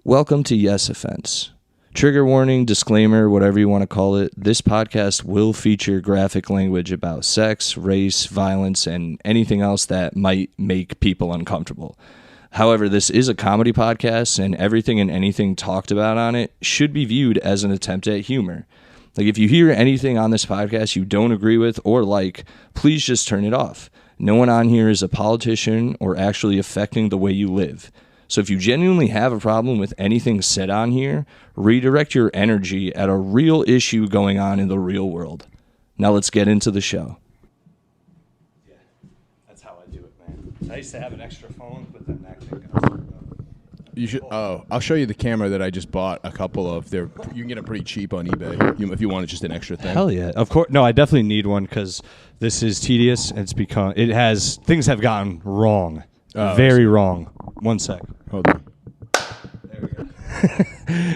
Welcome to Yes Offense. Trigger warning, disclaimer, whatever you want to call it. This podcast will feature graphic language about sex, race, violence, and anything else that might make people uncomfortable. However, this is a comedy podcast, and everything and anything talked about on it should be viewed as an attempt at humor. Like, if you hear anything on this podcast you don't agree with or like, please just turn it off. No one on here is a politician or actually affecting the way you live. So if you genuinely have a problem with anything said on here, redirect your energy at a real issue going on in the real world. Now let's get into the show. Yeah, that's how I do it, man. I used to have an extra phone, but then that thing got... You should. Oh, I'll show you the camera that I just bought a couple of. You can get them pretty cheap on eBay if you want it just an extra thing. Hell yeah. Of course. No, I definitely need one because this is tedious and things have gotten wrong. Very wrong. One sec. Hold on. There we go.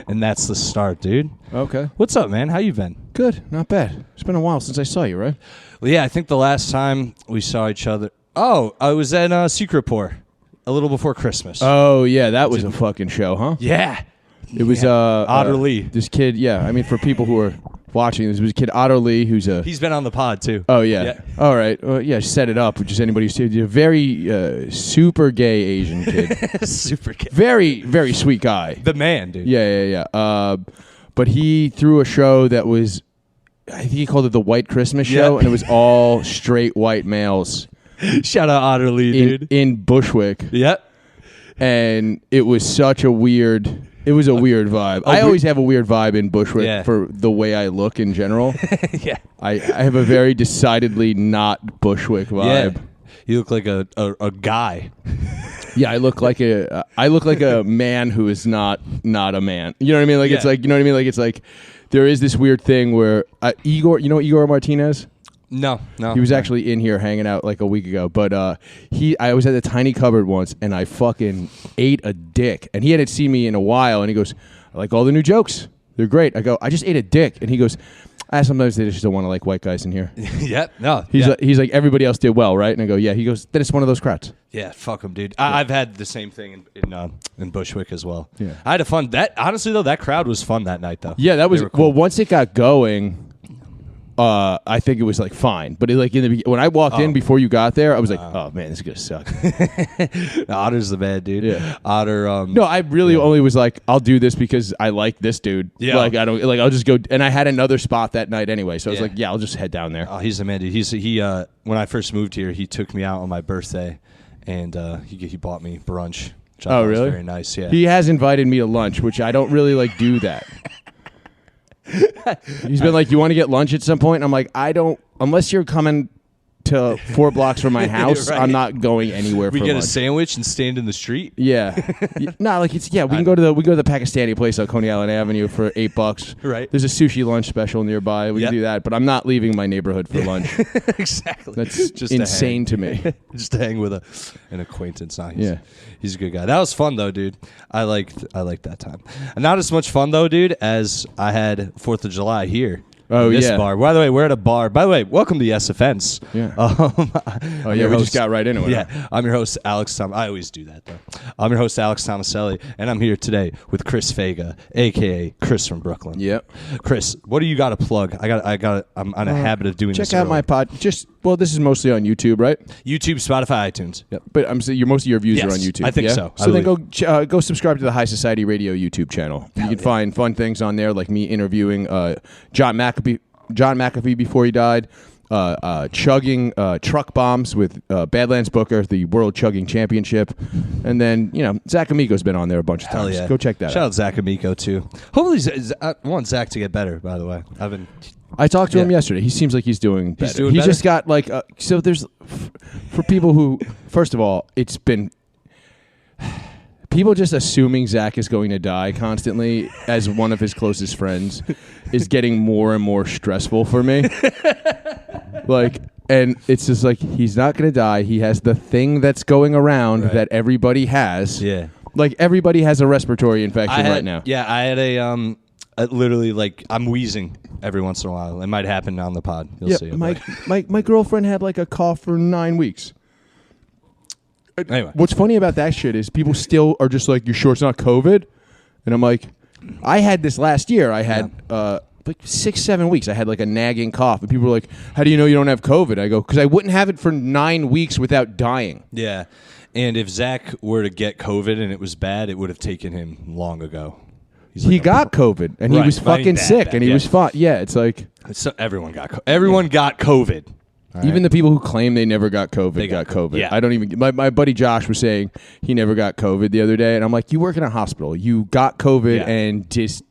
And that's the start, dude. Okay. What's up, man? How you been? Good. Not bad. It's been a while since I saw you, right? Well, yeah, I think the last time we saw each other... Oh, I was at Secret Pour a little before Christmas. Oh, yeah. That was a fucking show, huh? Yeah. It was... Otter Lee. This kid, yeah. I mean, for people who are watching, this was a kid, Otter Lee, who's a... He's been on the pod, too. Oh, yeah. All right. Yeah, set it up, which is anybody who's... A very super gay Asian kid. Super gay. Very, very sweet guy. The man, dude. Yeah. But he threw a show that was... I think he called it the White Christmas Show, and it was all straight white males. Shout out Otter Lee, dude. In Bushwick. Yep. And it was such a weird... It was a weird vibe. I always have a weird vibe in Bushwick for the way I look in general. Yeah. I have a very decidedly not Bushwick vibe. Yeah. You look like a guy. Yeah, I look like a man who is not a man. You know what I mean? Like it's like, you know what I mean? Like it's like there is this weird thing where Igor, you know Igor Martinez? No. He was actually in here hanging out like a week ago. But I was at the Tiny Cupboard once, and I fucking ate a dick. And he hadn't seen me in a while, and he goes, I like all the new jokes. They're great. I go, I just ate a dick. And he goes, sometimes they just don't want to like white guys in here. Yep. No. He's like, everybody else did well, right? And I go, yeah. He goes, then it's one of those crowds. Yeah, fuck him, dude. I've had the same thing in Bushwick as well. Yeah. I had a fun... Honestly, though, that crowd was fun that night, though. Yeah, that was... Cool. Well, once it got going... I think it was like fine, but when I walked in before you got there, I was like, "Oh man, this is gonna suck." Otter's the bad dude. Yeah. Otter. No, I really only was like, "I'll do this because I like this dude." Yeah. Like I'll just go. And I had another spot that night anyway, so I was like, "Yeah, I'll just head down there." Oh, he's the man, dude. He when I first moved here, he took me out on my birthday, and he bought me brunch. Which I thought was really? Very nice. Yeah. He has invited me to lunch, which I don't really like do that. He's been like, you want to get lunch at some point? And I'm like, I don't, unless you're coming to 4 blocks from my house, right. I'm not going anywhere for lunch. We get a sandwich and stand in the street? Yeah. No, like we can go to the Pakistani place on Coney Island Avenue for $8. Right. There's a sushi lunch special nearby. We can do that, but I'm not leaving my neighborhood for lunch. Exactly. That's just insane to me. Just to hang with an acquaintance. Nah, he's a good guy. That was fun though, dude. I liked that time. And not as much fun though, dude, as I had 4th of July here. Oh, this yeah. bar. By the way, we're at a bar. By the way, welcome to Yes Offense. Yeah. We just got right into it. Yeah. I'm your host, Alex Tom. I always do that, though. I'm your host, Alex Tomaselli, and I'm here today with Chris Faga, a.k.a. Chris from Brooklyn. Yep. Chris, what do you got to plug? I'm on a habit of doing this. Check out my pod. This is mostly on YouTube, right? YouTube, Spotify, iTunes. Yep. But most of your views are on YouTube. I think so. So then go subscribe to the High Society Radio YouTube channel. You can find fun things on there, like me interviewing John McAfee before he died, chugging truck bombs with Badlands Booker, the World Chugging Championship, and then Zach Amico's been on there a bunch of times. Yeah. Go check that out. Shout out Zach Amico too. Hopefully, I want Zach to get better. By the way, I talked to him yesterday. He seems like he's doing better. He's just got like so. There's for people who, first of all, it's been. People just assuming Zach is going to die constantly as one of his closest friends is getting more and more stressful for me. And it's just like, he's not going to die. He has the thing that's going around that everybody has. Yeah. Like, everybody has a respiratory infection right now. Yeah, I had literally, like, I'm wheezing every once in a while. It might happen on the pod. You'll see. My girlfriend had, like, a cough for 9 weeks. Anyway. What's funny about that shit is people still are just like, you sure it's not COVID? And I'm like, I had this last year. I had like 6-7 weeks. I had like a nagging cough. And people were like, how do you know you don't have COVID? I go, because I wouldn't have it for 9 weeks without dying. Yeah. And if Zach were to get COVID and it was bad, it would have taken him long ago. He got COVID, and he was fucking sick, and he was fine. Yeah, it's like... everyone got COVID. Everyone got COVID. Even the people who claim they never got COVID they got COVID. Yeah. I don't even... My buddy Josh was saying he never got COVID the other day, and I'm like, you work in a hospital. You got COVID and just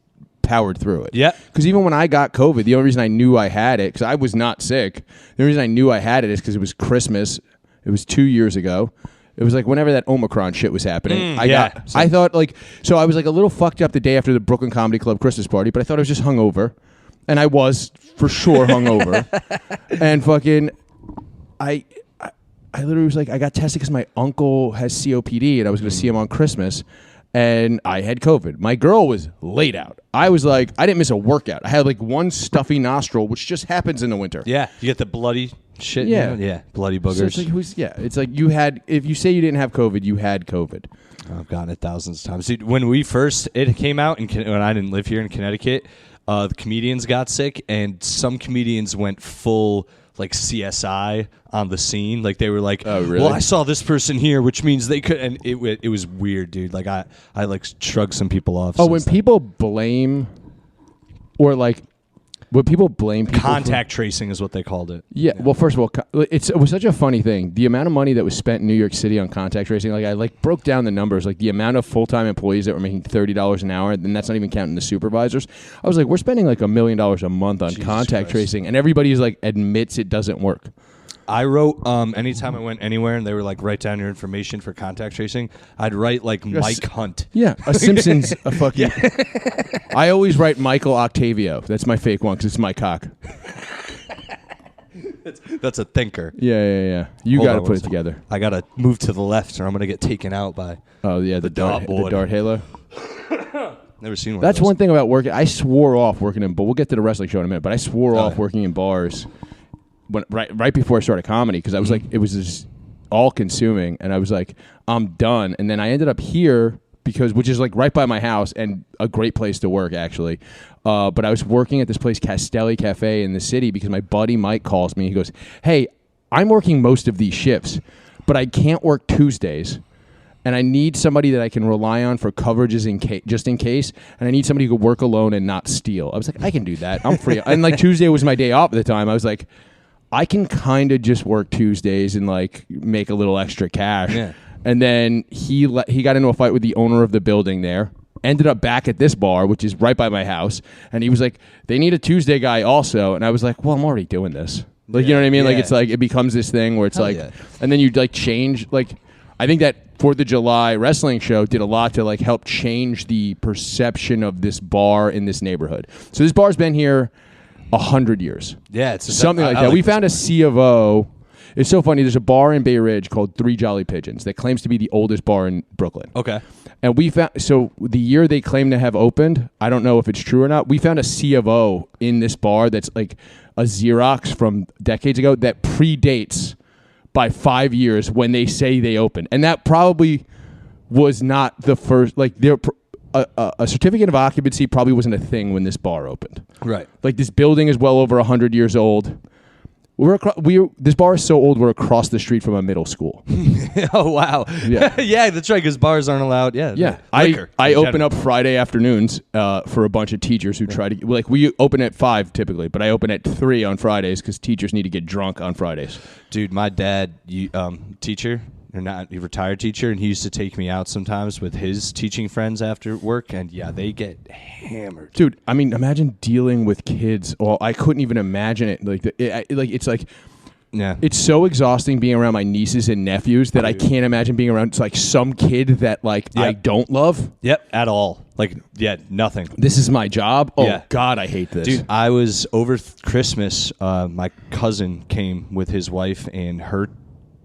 powered through it. Yeah. Because even when I got COVID, the only reason I knew I had it, because I was not sick, the only reason I knew I had it is because it was Christmas. It was 2 years ago. It was like whenever that Omicron shit was happening. I thought like, so I was like a little fucked up the day after the Brooklyn Comedy Club Christmas party, but I thought I was just hungover. And I was for sure hungover. And fucking, I literally was like, I got tested because my uncle has COPD and I was going to see him on Christmas. And I had COVID. My girl was laid out. I was like, I didn't miss a workout. I had like one stuffy nostril, which just happens in the winter. Yeah. You get the bloody shit. Yeah. Yeah. Bloody boogers. So it's like, it's like you had, if you say you didn't have COVID, you had COVID. I've gotten it thousands of times. Dude, when it came out, when I didn't live here in Connecticut, the comedians got sick, and some comedians went full like CSI on the scene. Like they were like, oh, really? Well, I saw this person here, which means they could, and it was weird, dude. Like I like shrugged some people off. Oh, when people blame, or like, when people blame people contact tracing is what they called it. Yeah. Well, first of all, it was such a funny thing. The amount of money that was spent in New York City on contact tracing, like I like broke down the numbers, like the amount of full-time employees that were making $30 an hour, and that's not even counting the supervisors. I was like, we're spending like $1 million a month on contact tracing, and everybody's like admits it doesn't work. I wrote anytime I went anywhere and they were like, write down your information for contact tracing, I'd write like Mike Hunt. Yeah, a Simpsons, a fucking. I always write Michael Octavio. That's my fake one because it's my cock. That's a thinker. Yeah. You got to put it together. I got to move to the left or I'm going to get taken out by. Oh yeah, the dart halo. Never seen one. That's one thing about working. I swore off working in, but we'll get to the wrestling show in a minute. But I swore off working in bars. Right before I started comedy, because I was like, it was just all consuming, and I was like, I'm done. And then I ended up here which is like right by my house and a great place to work actually. But I was working at this place, Castelli Cafe in the city, because my buddy Mike calls me. He goes, hey, I'm working most of these shifts, but I can't work Tuesdays. And I need somebody that I can rely on for coverages just in case. And I need somebody who could work alone and not steal. I was like, I can do that. I'm free. And like Tuesday was my day off at the time. I was like, I can kind of just work Tuesdays and like make a little extra cash. Yeah. And then he got into a fight with the owner of the building there. Ended up back at this bar, which is right by my house. And he was like, they need a Tuesday guy also. And I was like, well, I'm already doing this. Like, you know what I mean? Like, it's like, it becomes this thing where it's and then you like change, like, I think that 4th of July wrestling show did a lot to like help change the perception of this bar in this neighborhood. So this bar's been here 100 years. Yeah, it's something like that. We found a C of O. It's so funny. There's a bar in Bay Ridge called Three Jolly Pigeons that claims to be the oldest bar in Brooklyn. Okay. And we found, so the year they claim to have opened, I don't know if it's true or not, we found a C of O in this bar that's like a Xerox from decades ago that predates by 5 years when they say they opened. And that probably was not the first, like a certificate of occupancy probably wasn't a thing when this bar opened. Right. Like this building is well over 100 years old. This bar is so old we're across the street from a middle school. Oh wow. Yeah. Yeah, that's right, because bars aren't allowed. Yeah. I open up Friday afternoons for a bunch of teachers who try to, like, we open at 5 typically, but I open at 3 on Fridays because teachers need to get drunk on Fridays. Dude, my dad, teacher, or not, a retired teacher, and he used to take me out sometimes with his teaching friends after work, and yeah, they get hammered. Dude, I mean, imagine dealing with kids. Well, I couldn't even imagine it. It's like, yeah, it's so exhausting being around my nieces and nephews that I can't imagine being around like some kid that I don't love. Yep, at all. Like, yeah, nothing. This is my job. Oh yeah. God, I hate this. Dude, I was over Christmas. My cousin came with his wife and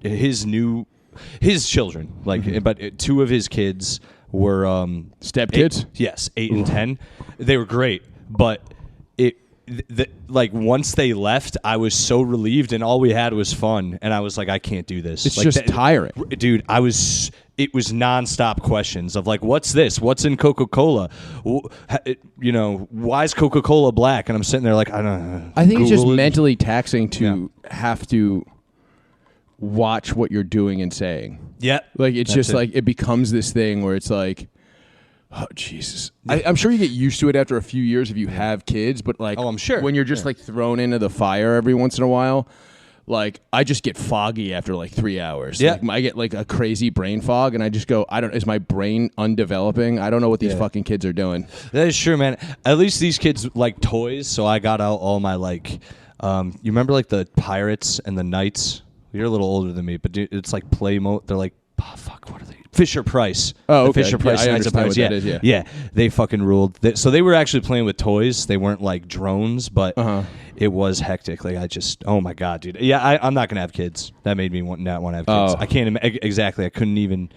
his children, like, but 2 of his kids were step kids. 8 and 10. They were great, but like once they left, I was so relieved, and all we had was fun. And I was like, I can't do this. It's like, just tiring, dude. It was nonstop questions of like, what's this? What's in Coca-Cola? You know, why is Coca-Cola black? And I'm sitting there like, I don't know. I think Google it's just it. mentally taxing to have to watch what you're doing and saying. Yeah, like it's just like it becomes this thing where it's like, oh Jesus! I'm sure you get used to it after a few years if you have kids, but like, oh, I'm sure when you're just like thrown into the fire every once in a while. Like, I just get foggy after like 3 hours. Yeah. Like, I get like a crazy brain fog, and I just go, is my brain undeveloping? I don't know what these fucking kids are doing. That is true, man. At least these kids like toys, so I got out all my like, you remember like the Pirates and the Knights? You're a little older than me, but dude, it's like Playmo. They're like, oh, fuck, what are they? Fisher Price. Oh, okay. The Fisher Price. I Knights of understand Pirates. what that is, yeah, they fucking ruled. So they were actually playing with toys. They weren't like drones, but it was hectic. Like oh my god, dude. Yeah, I'm not gonna have kids. That made me not want to have kids. I can't exactly. I couldn't even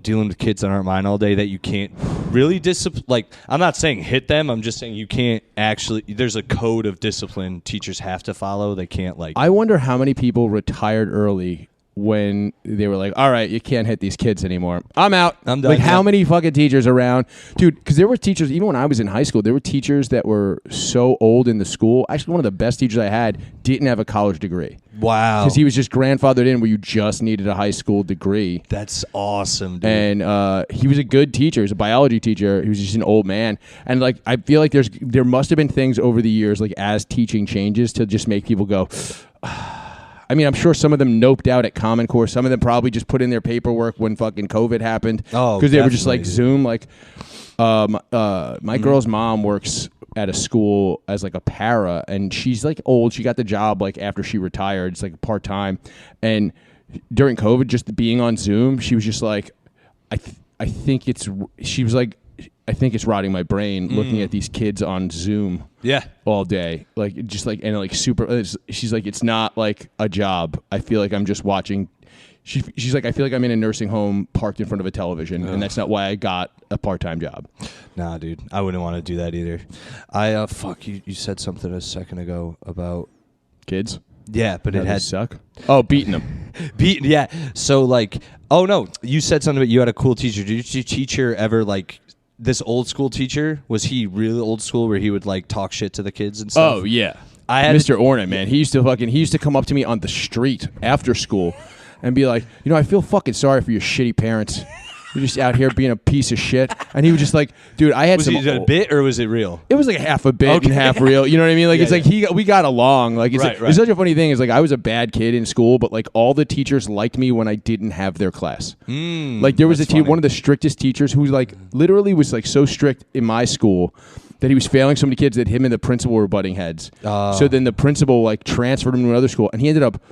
dealing with kids that aren't mine all day. That you can't really discipline. Like, I'm not saying hit them. I'm just saying you can't actually. There's a code of discipline teachers have to follow. They can't like. I wonder how many people retired early when they were like, all right, you can't hit these kids anymore. I'm out. I'm done. Like, how many fucking teachers around? Dude, because there were teachers, even when I was in high school, there were teachers that were so old in the school. Actually, one of the best teachers I had didn't have a college degree. Wow. Because he was just grandfathered in where you just needed a high school degree. That's awesome, dude. And he was a good teacher. He was a biology teacher. He was just an old man. And, like, I feel like there must have been things over the years, like, as teaching changes to just make people go, I mean, I'm sure some of them noped out at Common Core. Some of them probably just put in their paperwork when fucking COVID happened. Oh, because they were just like Zoom. Like, my girl's mom works at a school as like a para, and she's like old. She got the job like after she retired. It's like part time, and during COVID, just being on Zoom, she was just like, I think it's. She was like, I think it's rotting my brain looking at these kids on Zoom. Yeah. All day. Like, just like, and like super, she's like, it's not like a job. I feel like I'm just watching. She's like, I feel like I'm in a nursing home parked in front of a television, and that's not why I got a part-time job. Nah, dude. I wouldn't want to do that either. Fuck, you said something a second ago about kids. Yeah, but it had suck. Oh, beating them. Yeah. So like, oh no, you said something about you had a cool teacher. Did your teacher ever like this old school teacher? Was he really old school where he would like talk shit to the kids and stuff? Oh yeah, I had Mr. Ornan, man. He used to come up to me on the street after school and be like, you know, I feel fucking sorry for your shitty parents. You're just out here being a piece of shit. And he was just like, dude, I had was some. Was it a bit or was it real? It was like half a bit and half real. You know what I mean? Like, Yeah, it's like we got along. Like, it's Right. it's such a funny thing. Is like I was a bad kid in school, but like all the teachers liked me when I didn't have their class. Like there was one of the strictest teachers who was like literally was like so strict in my school that he was failing so many kids that him and the principal were butting heads. So then the principal like transferred him to another school, and he ended up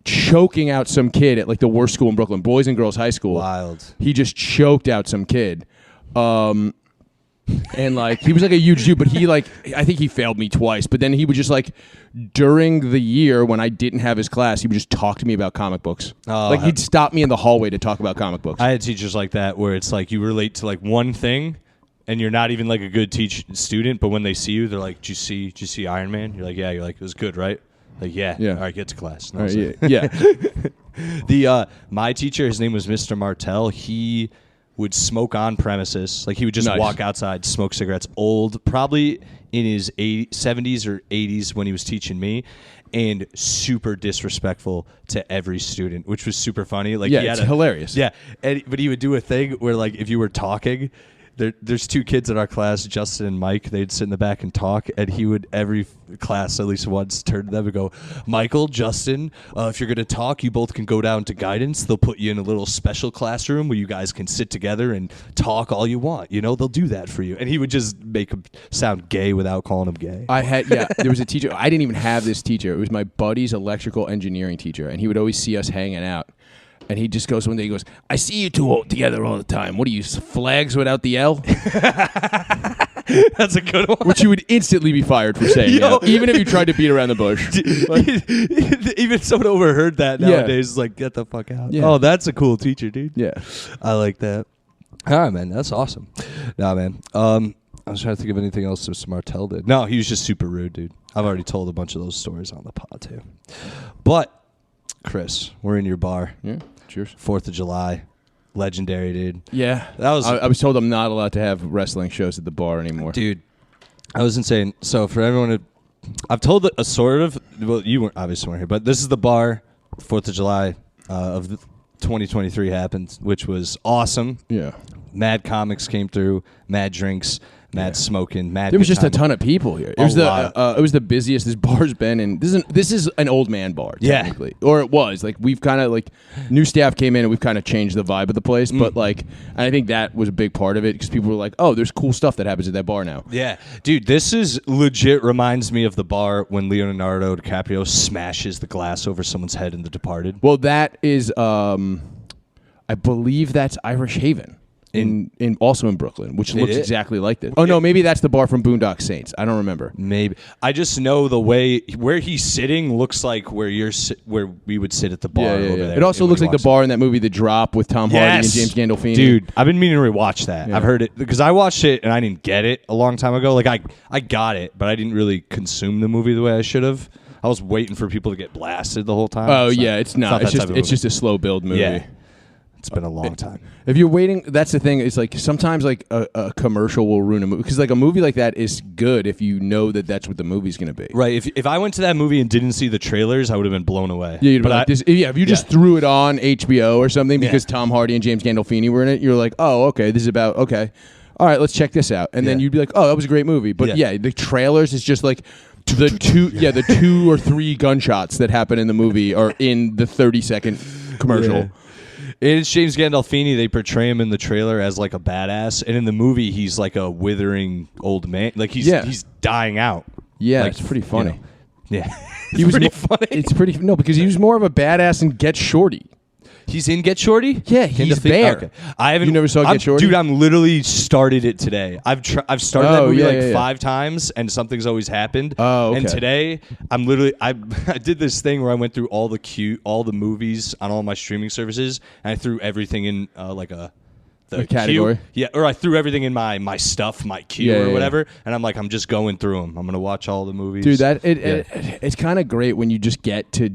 choking out some kid at like the worst school in Brooklyn, Boys and Girls High School. Wild. He just choked out some kid. And like he was like a huge dude, but he like I think he failed me twice. But then he would just like during the year when I didn't have his class, he would just talk to me about comic books. Like he'd stop me in the hallway to talk about comic books. I had teachers like that where it's like you relate to like one thing and you're not even like a good student, but when they see you, they're like, "Did you see Iron Man?" You're like, "Yeah." You're like, "It was good, right?" Like, yeah. All right, get to class. All right, yeah. My teacher, his name was Mr. Martell. He would smoke on premises. Like he would just walk outside, smoke cigarettes. Old, probably in his 70s or 80s when he was teaching me, and super disrespectful to every student, which was super funny. Like, it's hilarious. Yeah, but he would do a thing where like if you were talking. There's two kids in our class, Justin and Mike. They'd sit in the back and talk, and he would every class at least once turn to them and go, "Michael, Justin, if you're gonna talk, you both can go down to guidance. They'll put you in a little special classroom where you guys can sit together and talk all you want. You know, they'll do that for you." And he would just make him sound gay without calling him gay. There was a teacher. I didn't even have this teacher. It was my buddy's electrical engineering teacher, and he would always see us hanging out. And he just goes one day, he goes, "I see you two together all the time. What are you, flags without the L?" That's a good one. Which you would instantly be fired for saying, even if you tried to beat around the bush. Even someone overheard that nowadays is like, get the fuck out. Yeah. Oh, that's a cool teacher, dude. Yeah. I like that. All right, man. That's awesome. Nah, man. I was trying to think of anything else Mr. Martell did. No, he was just super rude, dude. I've already told a bunch of those stories on the pod, too. But, Chris, we're in your bar. Yeah, cheers. 4th of July. Legendary, dude. Yeah. That was. I was told I'm not allowed to have wrestling shows at the bar anymore. Dude, I was insane. So, for everyone I've told a sort of, well, you weren't here, but this is the bar, 4th of July of 2023 happened, which was awesome. Yeah. Mad comics came through, mad drinks, mad smoking, mad. There was good just time. a ton of people here. It was the busiest this bar's been, and this is an old man bar technically, or it was. Like we've kind of like new staff came in and we've kind of changed the vibe of the place. But like, and I think that was a big part of it because people were like, "Oh, there's cool stuff that happens at that bar now." Yeah, dude, this is legit. Reminds me of the bar when Leonardo DiCaprio smashes the glass over someone's head in The Departed. Well, that is, I believe that's Irish Haven. In also in Brooklyn, which looks exactly like this. Oh no, maybe that's the bar from Boondock Saints. I don't remember. Maybe I just know the way where he's sitting looks like where we would sit at the bar over there. It also looks like the bar in that movie The Drop with Tom Hardy and James Gandolfini. Dude, I've been meaning to rewatch that. Yeah. I've heard it because I watched it and I didn't get it a long time ago. Like I got it, but I didn't really consume the movie the way I should have. I was waiting for people to get blasted the whole time. Oh yeah, it's not. It's just a slow build movie. Yeah. It's been a long time. If you're waiting, that's the thing. It's like sometimes like a commercial will ruin a movie because like a movie like that is good if you know that that's what the movie's going to be. Right. If I went to that movie and didn't see the trailers, I would have been blown away. Yeah. If you just threw it on HBO or something because Tom Hardy and James Gandolfini were in it, you're like, oh, okay, this is about okay. All right, let's check this out, and then you'd be like, oh, that was a great movie. But the trailers is just like. The two or three gunshots that happen in the movie are in the 30-second commercial. Yeah. It's James Gandolfini. They portray him in the trailer as like a badass, and in the movie, he's like a withering old man. Like he's dying out. Yeah, like, it's pretty funny. Yeah, he was pretty funny. It's pretty because he was more of a badass in Get Shorty. He's in Get Shorty? Yeah, he's there. Okay. I haven't. You never saw Get Shorty? Dude, I'm literally started it today. I've started that movie 5 times, and something's always happened. Oh, okay. And today, I'm literally I did this thing where I went through all the movies on all my streaming services, and I threw everything in the category. Queue. Yeah, or I threw everything in my stuff, my queue or whatever, and I'm just going through them. I'm gonna watch all the movies. Dude, it's kind of great when you just get to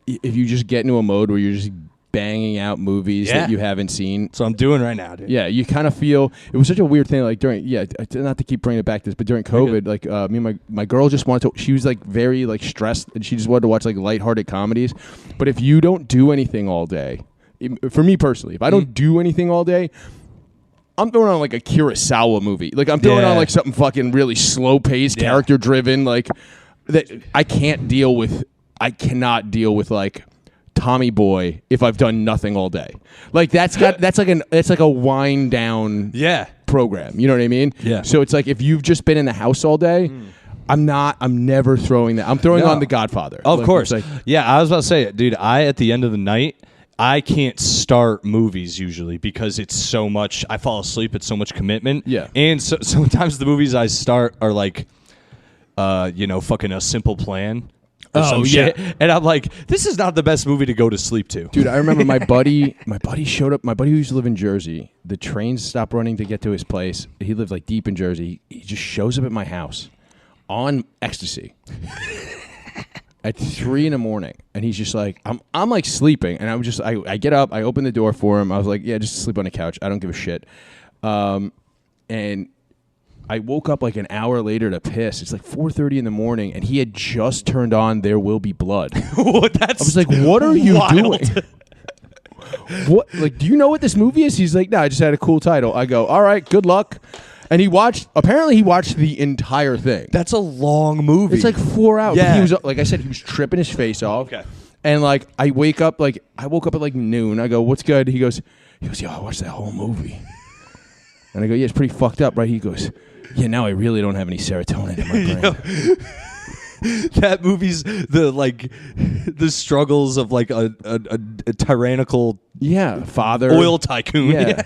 if you just get into a mode where you're just banging out movies that you haven't seen. So I'm doing right now, dude. Yeah, you kind of feel it was such a weird thing. Like during not to keep bringing it back to this, but during COVID, like me and my girl just wanted to. She was like very like stressed, and she just wanted to watch like lighthearted comedies. But if you don't do anything all day, for me personally, if I don't do anything all day, I'm throwing on like a Kurosawa movie. Like I'm throwing on like something fucking really slow paced, character driven. Like that I cannot deal with like Tommy Boy if I've done nothing all day. Like that's like a wind down program. You know what I mean? Yeah. So it's like if you've just been in the house all day, I'm never throwing that. I'm throwing on The Godfather. Of course. Like, I was about to say, dude, at the end of the night, I can't start movies usually because it's so much. I fall asleep. It's so much commitment. Yeah. And so sometimes the movies I start are like, fucking A Simple Plan. Shit. And I'm like, this is not the best movie to go to sleep to. Dude, I remember my buddy showed up. My buddy who used to live in Jersey. The trains stopped running to get to his place. He lived like deep in Jersey. He just shows up at my house on ecstasy at 3 a.m. and he's just like, I'm like sleeping, and I get up, I open the door for him. I was like, yeah, just sleep on the couch. I don't give a shit. And I woke up like an hour later to piss. It's like 4:30 in the morning, and he had just turned on There Will Be Blood. I was like, what are you doing? What? Like, do you know what this movie is? He's like, no, I just had a cool title. I go, all right, good luck. And apparently he watched the entire thing. That's a long movie. It's like 4 hours. Yeah. He was, like I said, he was tripping his face off. Okay. And like, I woke up at like noon. I go, what's good? He goes, yo, I watched that whole movie. And I go, yeah, it's pretty fucked up, right? He goes, yeah, now I really don't have any serotonin in my brain. That movie's the struggles of like a tyrannical father, oil tycoon. Yeah.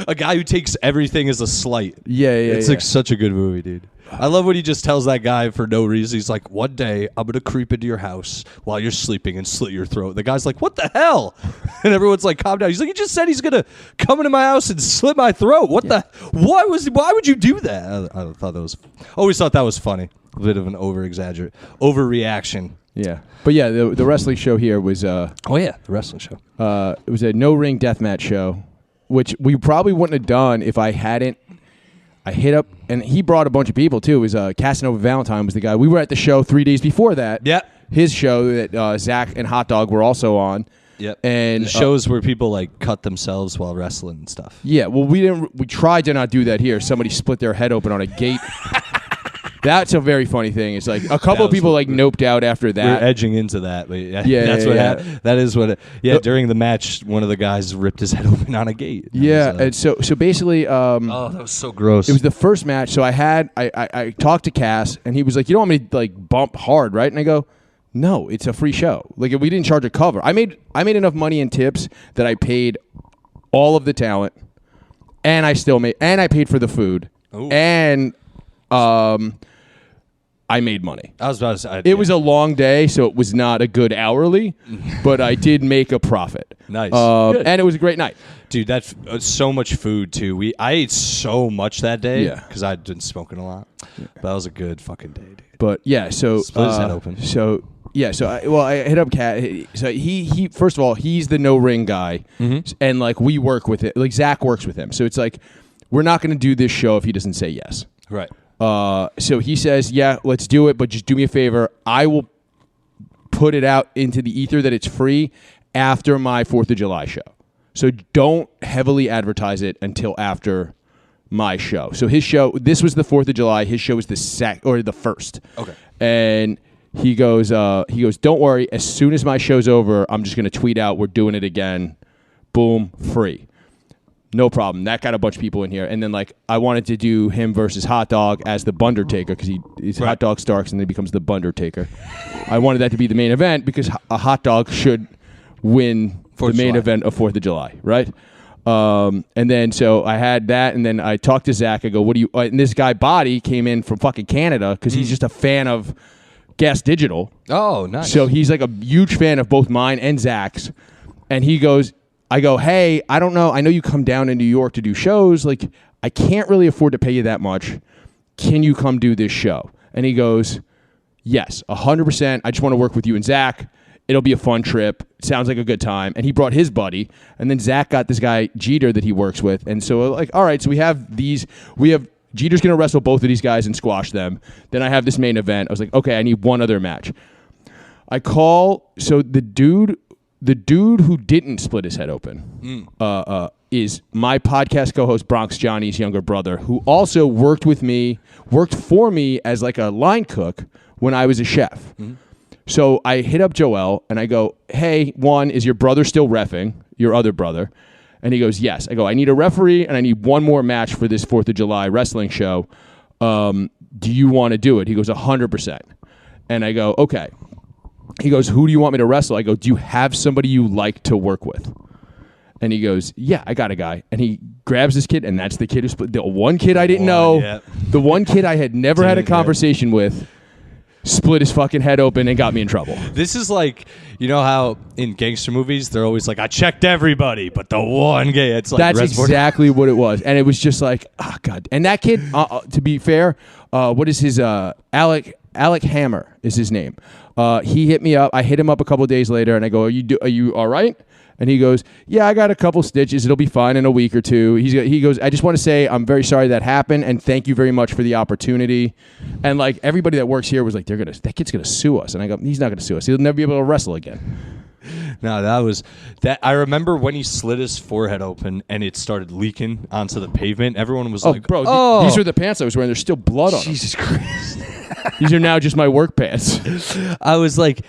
A guy who takes everything as a slight. Yeah. It's like such a good movie, dude. I love when he just tells that guy for no reason. He's like, one day I'm going to creep into your house while you're sleeping and slit your throat. The guy's like, what the hell? And everyone's like, calm down. He's like, he just said he's going to come into my house and slit my throat. Why would you do that? I thought that was, always thought that was funny. A bit of an overreaction. Yeah. But yeah, the wrestling show here was... the wrestling show. It was a no-ring deathmatch show, which we probably wouldn't have done if I hadn't... I hit up, and he brought a bunch of people, too. It was Casanova Valentine was the guy. We were at the show 3 days before that. Yep. His show that Zach and Hot Dog were also on. Yep. And the shows where people like cut themselves while wrestling and stuff. Yeah, well, we tried to not do that here. Somebody split their head open on a gate. That's a very funny thing. It's like a couple of people like noped out after that. We're edging into that, but that's what happened. That is what. During the match, one of the guys ripped his head open on a gate. And so basically, that was so gross. It was the first match. So I talked to Cass, and he was like, "You don't want me to like bump hard, right?" And I go, "No, it's a free show. Like we didn't charge a cover. I made enough money in tips that I paid all of the talent, and I paid for the food, Ooh. and I made money. I was about to say... It was a long day, so it was not a good hourly, but I did make a profit. Nice. And it was a great night. Dude, that's so much food, too. I ate so much that day because I'd been smoking a lot. Yeah. But that was a good fucking day, dude. But, yeah, so... Split his head open. I hit up Cat. So he first of all, he's the no-ring guy, and, like, we work with it. Like, Zach works with him. So it's like, we're not going to do this show if he doesn't say yes. Right. So he says, yeah, let's do it, but just do me a favor. I will put it out into the ether that it's free after my 4th of July show. So don't heavily advertise it until after my show. So his show, this was the 4th of July. His show was the 1st. Okay. And he goes, don't worry. As soon as my show's over, I'm just going to tweet out, we're doing it again. Boom, free. No problem. That got a bunch of people in here. And then, like, I wanted to do him versus Hot Dog as the Bundertaker because he's Hot Dog Starks and then he becomes the Bundertaker. I wanted that to be the main event because a hot dog should win the main event of 4th of July, right? And then, so I had that, and then I talked to Zach. I go, what do you... and this guy, Body, came in from fucking Canada because he's just a fan of Gas Digital. Oh, nice. So he's, like, a huge fan of both mine and Zach's. And he goes... I go, hey, I don't know. I know you come down to New York to do shows. Like, I can't really afford to pay you that much. Can you come do this show? And he goes, yes, 100%. I just want to work with you and Zach. It'll be a fun trip. It sounds like a good time. And he brought his buddy. And then Zach got this guy, Jeter, that he works with. And so, like, all right, so we have Jeter's going to wrestle both of these guys and squash them. Then I have this main event. I was like, okay, I need one other match. I call, so the dude who didn't split his head open is my podcast co-host, Bronx Johnny's younger brother, who also worked for me as like a line cook when I was a chef. Mm-hmm. So I hit up Joel and I go, hey, one, is your brother still reffing, your other brother? And he goes, yes. I go, I need a referee and I need one more match for this 4th of July wrestling show. Do you want to do it? He goes, 100%. And I go, okay. He goes, who do you want me to wrestle? I go, do you have somebody you like to work with? And he goes, yeah, I got a guy. And he grabs this kid, and that's the kid who split. The one kid I didn't know, the one kid I had never had a conversation with, split his fucking head open and got me in trouble. This is like, you know how in gangster movies, they're always like, I checked everybody, but the one guy. It's like that's exactly what it was. And it was just like, oh, God. And that kid, to be fair, what is his, Alec Hammer is his name. He hit me up. I hit him up a couple of days later, and I go, are you all right? And he goes, yeah, I got a couple stitches. It'll be fine in a week or two. He goes, I just want to say I'm very sorry that happened, and thank you very much for the opportunity. And, like, everybody that works here was like, that kid's going to sue us. And I go, he's not going to sue us. He'll never be able to wrestle again. No, that was that. I remember when he slit his forehead open and it started leaking onto the pavement. Everyone was like, bro, these are the pants I was wearing. There's still blood on them. Jesus Christ. These are now just my work pants. I was like,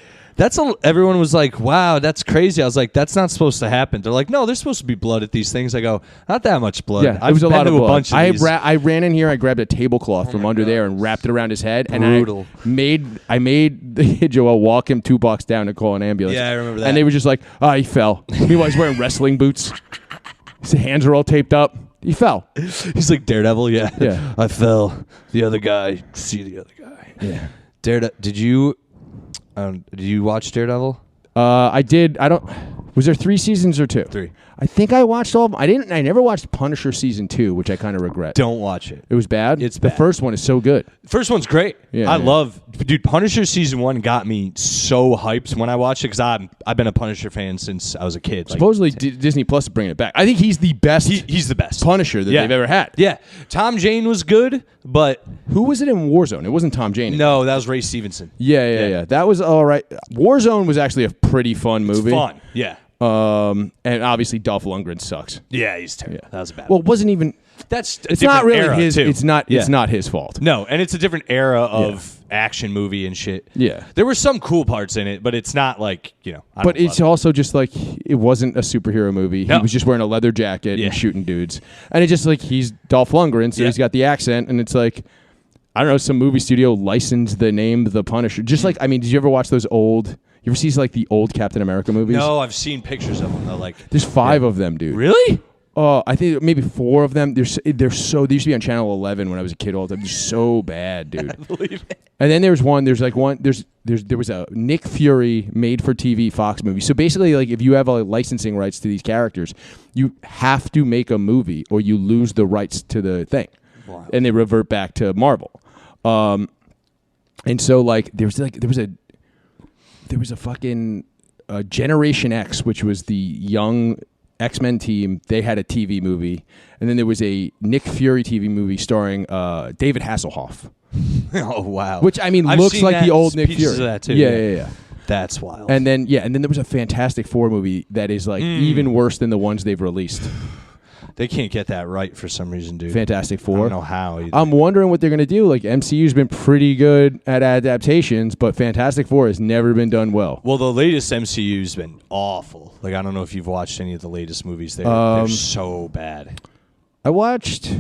everyone was like, wow, that's crazy. I was like, that's not supposed to happen. They're like, no, there's supposed to be blood at these things. I go, not that much blood. Yeah, it was a lot of blood. I ran in here, I grabbed a tablecloth from under there and wrapped it around his head. Brutal. And I made the Joel walk him 2 blocks down to call an ambulance. Yeah, I remember that. And they were just like, he fell. Meanwhile, he's wearing wrestling boots. His hands are all taped up. He fell. He's like Daredevil. Yeah. Yeah. I fell. The other guy. See the other guy. Yeah. Did you watch Daredevil? I did. I don't. Was there 3 seasons or 2? 3. I think I watched all of them. I never watched Punisher season 2, which I kind of regret. Don't watch it. It was bad. It's the bad. first one is so good. First one's great. Yeah, I yeah. love, dude. Punisher season 1 got me so hyped when I watched it because I've been a Punisher fan since I was a kid. Supposedly Disney Plus is bringing it back. I think he's the best. He's the best Punisher that they've ever had. Yeah, Tom Jane was good, but Who was it in Warzone? It wasn't Tom Jane. no, that was Ray Stevenson. Yeah. That was all right. Warzone was actually a pretty fun movie. Fun. Yeah. And obviously Dolph Lundgren sucks. Yeah, he's terrible. That was a bad. Well, it wasn't even. That's It's not really his. Too. It's not. Yeah. It's not his fault. No, and it's a different era of action movie and shit. Yeah. There were some cool parts in it, but it's not like, I But don't it's love also just like it wasn't a superhero movie. No. He was just wearing a leather jacket Yeah. and shooting dudes, and it's just like he's Dolph Lundgren, so Yeah. he's got the accent, and it's like I don't know, some movie studio licensed the name The Punisher. Just like did you ever watch those old? You ever see like the old Captain America movies? No, I've seen pictures of them though. Like, There's 5 of them, dude. really? Oh, I think maybe 4 of them. They're so. They used to be on Channel 11 when I was a kid all the time. They're so bad, dude. I believe it. And then there's one. There was a Nick Fury made for TV Fox movie. So basically, like if you have licensing rights to these characters, you have to make a movie or you lose the rights to the thing, and they revert back to Marvel. And so like there was a fucking Generation X, which was the young X-Men team. They had a TV movie, and then there was a Nick Fury TV movie starring David Hasselhoff. Oh wow! Which I've looks seen like that, the old Nick pieces Fury. of that too. Yeah. That's wild. And then there was a Fantastic Four movie that is like even worse than the ones they've released. They can't get that right for some reason, dude. Fantastic Four. I don't know how either. I'm wondering what they're gonna do. Like MCU's been pretty good at adaptations, but Fantastic Four has never been done well. Well, the latest MCU's been awful. Like, I don't know if you've watched any of the latest movies. They're so bad. I watched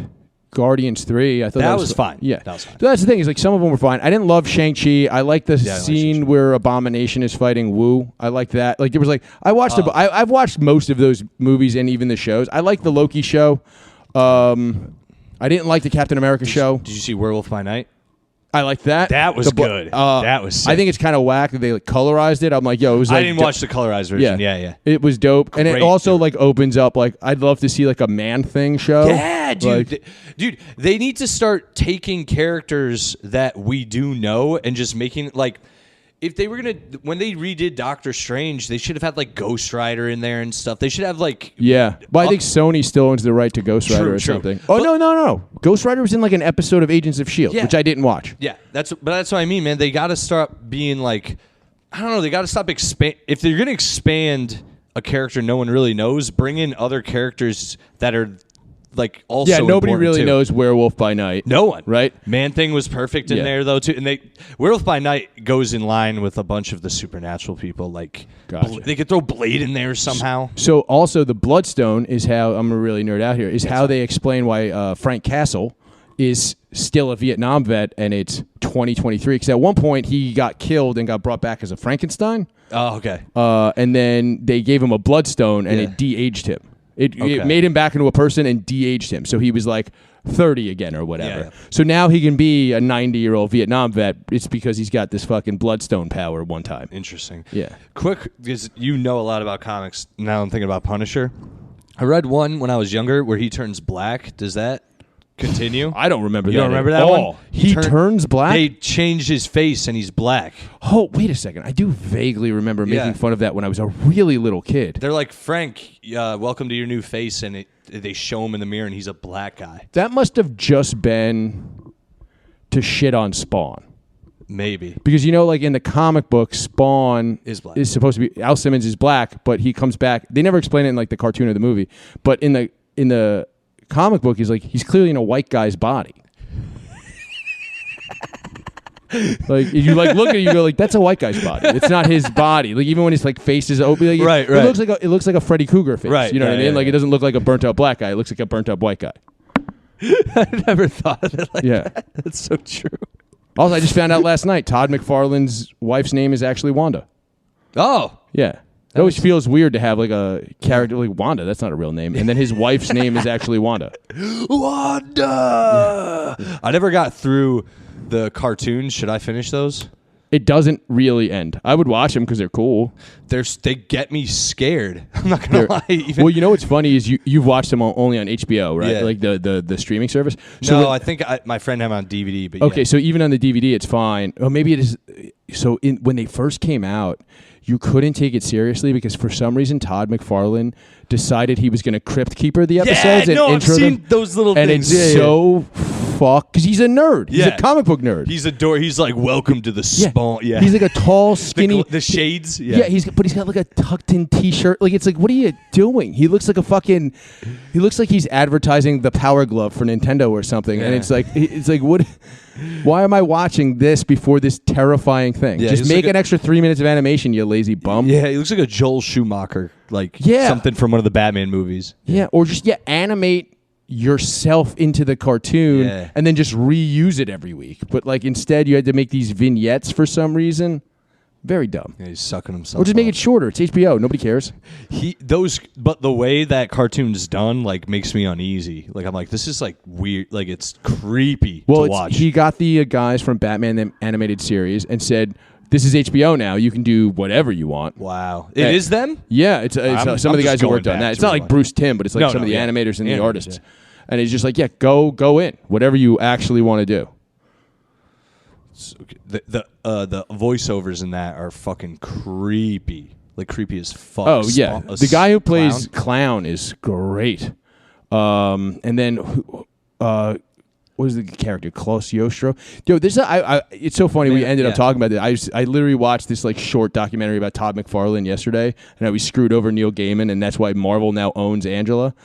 Guardians 3. I thought That was fine. Yeah, That was fine. So that's the thing is like some of them were fine. I didn't love Shang-Chi. I like the I like scene Shang-Chi. where Abomination is fighting Wu. I like that. Like there was like I watched I've watched most of those movies and even the shows. I like the Loki show. I didn't like the Captain America show. Did you see Werewolf by Night? I like that. That was good. That was sick. I think it's kind of whack that they like colorized it. I'm like, yo, it was like I didn't watch the colorized version. Yeah. It was dope, and it Great, also dude. like opens up like I'd love to see like a Man Thing show. Yeah, dude. Like, Dude, they need to start taking characters that we do know and just making like if they were when they redid Doctor Strange, they should have had like Ghost Rider in there and stuff. They should have like yeah, but I think Sony still owns the right to Ghost Rider or True. something. Oh But- no! Ghost Rider was in like an episode of Agents of S.H.I.E.L.D., Yeah. which I didn't watch. Yeah, that's what I mean, man. They got to start being like, I don't know. They got to stop expand. If they're gonna expand a character no one really knows, bring in other characters that are like also. Yeah, nobody important, really too. knows Werewolf by Night. No one, right? Man Thing was perfect in Yeah. there though too, and Werewolf by Night goes in line with a bunch of the supernatural people. Like, Gotcha. they could throw Blade in there somehow. So also the Bloodstone is how I'm gonna really nerd out here. Is how they explain why Frank Castle is still a Vietnam vet and it's 2023. Because at one point he got killed and got brought back as a Frankenstein. Oh, okay. And then they gave him a Bloodstone and Yeah. it de-aged him. It Okay. made him back into a person and de-aged him. So he was like 30 again or whatever. Yeah. So now he can be a 90-year-old Vietnam vet. It's because he's got this fucking Bloodstone power one time. Interesting. Yeah. Quick, because you know a lot about comics. Now I'm thinking about Punisher. I read one when I was younger where he turns black. Does that continue? I don't remember You that. don't remember at that all. one? He turns black? They changed his face and he's black. Oh, wait a second. I do vaguely remember making Yeah. fun of that when I was a really little kid. They're like, Frank, welcome to your new face, and they show him in the mirror and he's a black guy. That must have just been to shit on Spawn. Maybe. Because, like in the comic book, Spawn Is black. is supposed to be... Al Simmons is black, but he comes back... They never explain it in like the cartoon or the movie. But in the comic book, he's clearly in a white guy's body. Like you look at it, you go like that's a white guy's body. It's not his body. Like even when his like face is open, like, Right. It looks like a Freddy Krueger face. Right, You know what I yeah, mean? yeah, Like yeah. it doesn't look like a burnt out black guy. It looks like a burnt out white guy. I never thought of it like Yeah. that. That's so true. Also, I just found out last night Todd McFarlane's wife's name is actually Wanda. Oh, Yeah. It always feels weird to have like a character like Wanda. That's not a real name. And then his wife's name is actually Wanda. Wanda! Yeah. I never got through the cartoons. Should I finish those? It doesn't really end. I would watch them because they're cool. They get me scared. I'm not going to lie. Well, you know what's funny is you've watched them only on HBO, right? Yeah. Like the streaming service? So I think my friend had them on DVD. But okay, so even on the DVD, it's fine. Oh, maybe it is. So when they first came out, you couldn't take it seriously because for some reason Todd McFarlane decided he was going to crypt keeper the episodes and intro I've seen them. those little and things. It's so fuck because he's a nerd. He's a comic book nerd. He's like, welcome to the spawn. Yeah. He's like a tall, skinny. the shades. Yeah. He's got like a tucked in T-shirt. Like it's like, what are you doing? He looks like a fucking. He looks like he's advertising the Power Glove for Nintendo or something. Yeah. And it's like what. Why am I watching this before this terrifying thing? Yeah, just make like an extra 3 minutes of animation, you lazy bum. Yeah, he looks like a Joel Schumacher, something from one of the Batman movies. Yeah, or just animate yourself into the cartoon and then just reuse it every week. But like instead, you had to make these vignettes for some reason. Very dumb. Yeah, he's sucking himself. Or just make it shorter. It's HBO. Nobody cares. But the way that cartoon's done, like, makes me uneasy. Like, I'm like, this is like weird. Like, it's creepy to watch. He got the guys from Batman the animated series and said, "This is HBO now. You can do whatever you want." Wow, it is them. Yeah, it's some of the guys who worked on that. It's not like Bruce Timm, but it's like some of the animators and the artists. Yeah. And he's just like, go in, whatever you actually want to do. The voiceovers in that are fucking creepy, like creepy as fuck. Oh yeah, the guy who plays Clown is great. And then what was the character? Klaus Yostro. Yo, it's so funny. We ended up talking about it. I literally watched this like short documentary about Todd McFarlane yesterday, and how we screwed over Neil Gaiman, and that's why Marvel now owns Angela.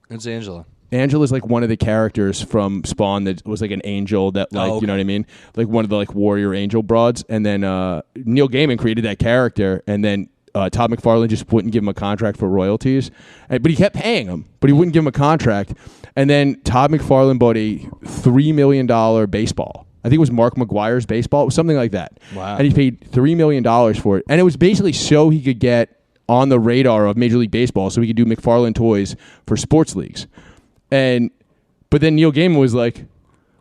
It's Angela. Angela's like one of the characters from Spawn that was like an angel that you know what I mean? Like one of the like warrior angel broads. And then Neil Gaiman created that character, and then Todd McFarlane just wouldn't give him a contract for royalties. But he kept paying him, but he wouldn't give him a contract. And then Todd McFarlane bought a $3 million baseball. I think it was Mark McGuire's baseball. It was something like that. Wow. And he paid $3 million for it. And it was basically so he could get on the radar of Major League Baseball so he could do McFarlane toys for sports leagues. But then Neil Gaiman was like,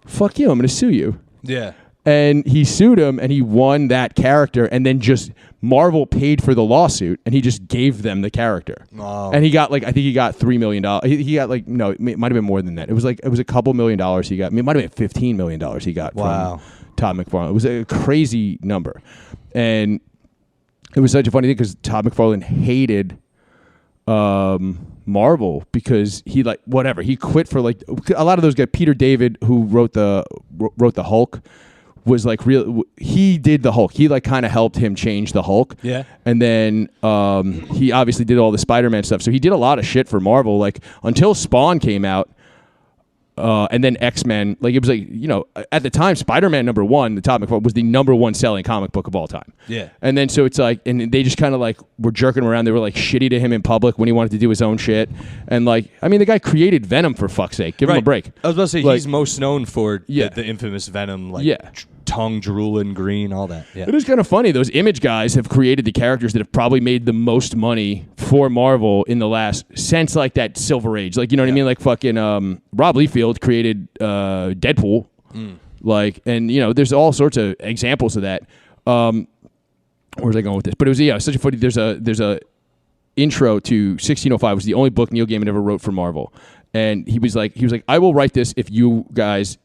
fuck you, I'm going to sue you. Yeah. And he sued him, and he won that character, and then just Marvel paid for the lawsuit, and he just gave them the character. Oh. And he got I think he got $3 million. He got it might have been more than that. It was a couple $1 million he got. I mean, it might have been $15 million he got from Todd McFarlane. It was a crazy number. And it was such a funny thing because Todd McFarlane hated Marvel because he he quit for like a lot of those guys. Peter David, who wrote the Hulk, was like he did the Hulk. He like kind of helped him change the Hulk. Yeah. And then he obviously did all the Spider-Man stuff. So he did a lot of shit for Marvel like until Spawn came out. And then X-Men, like it was like, at the time, Spider-Man #1, the Todd McFarlane, was the #1 selling comic book of all time. Yeah. And then so it's like, and they just kind of like were jerking him around. They were like shitty to him in public when he wanted to do his own shit. And like, I mean, the guy created Venom for fuck's sake. Give him a break. I was about to say, he's most known for the infamous Venom, tongue drooling green, all that. Yeah. It is kind of funny. Those Image guys have created the characters that have probably made the most money for Marvel in the last, since like that Silver Age. Like, you know what I mean? Like fucking Rob Liefeld created Deadpool. Like, and there's all sorts of examples of that. Where's I going with this? But it was such a funny. There's a intro to 1605. Was the only book Neil Gaiman ever wrote for Marvel, and he was like, I will write this if you guys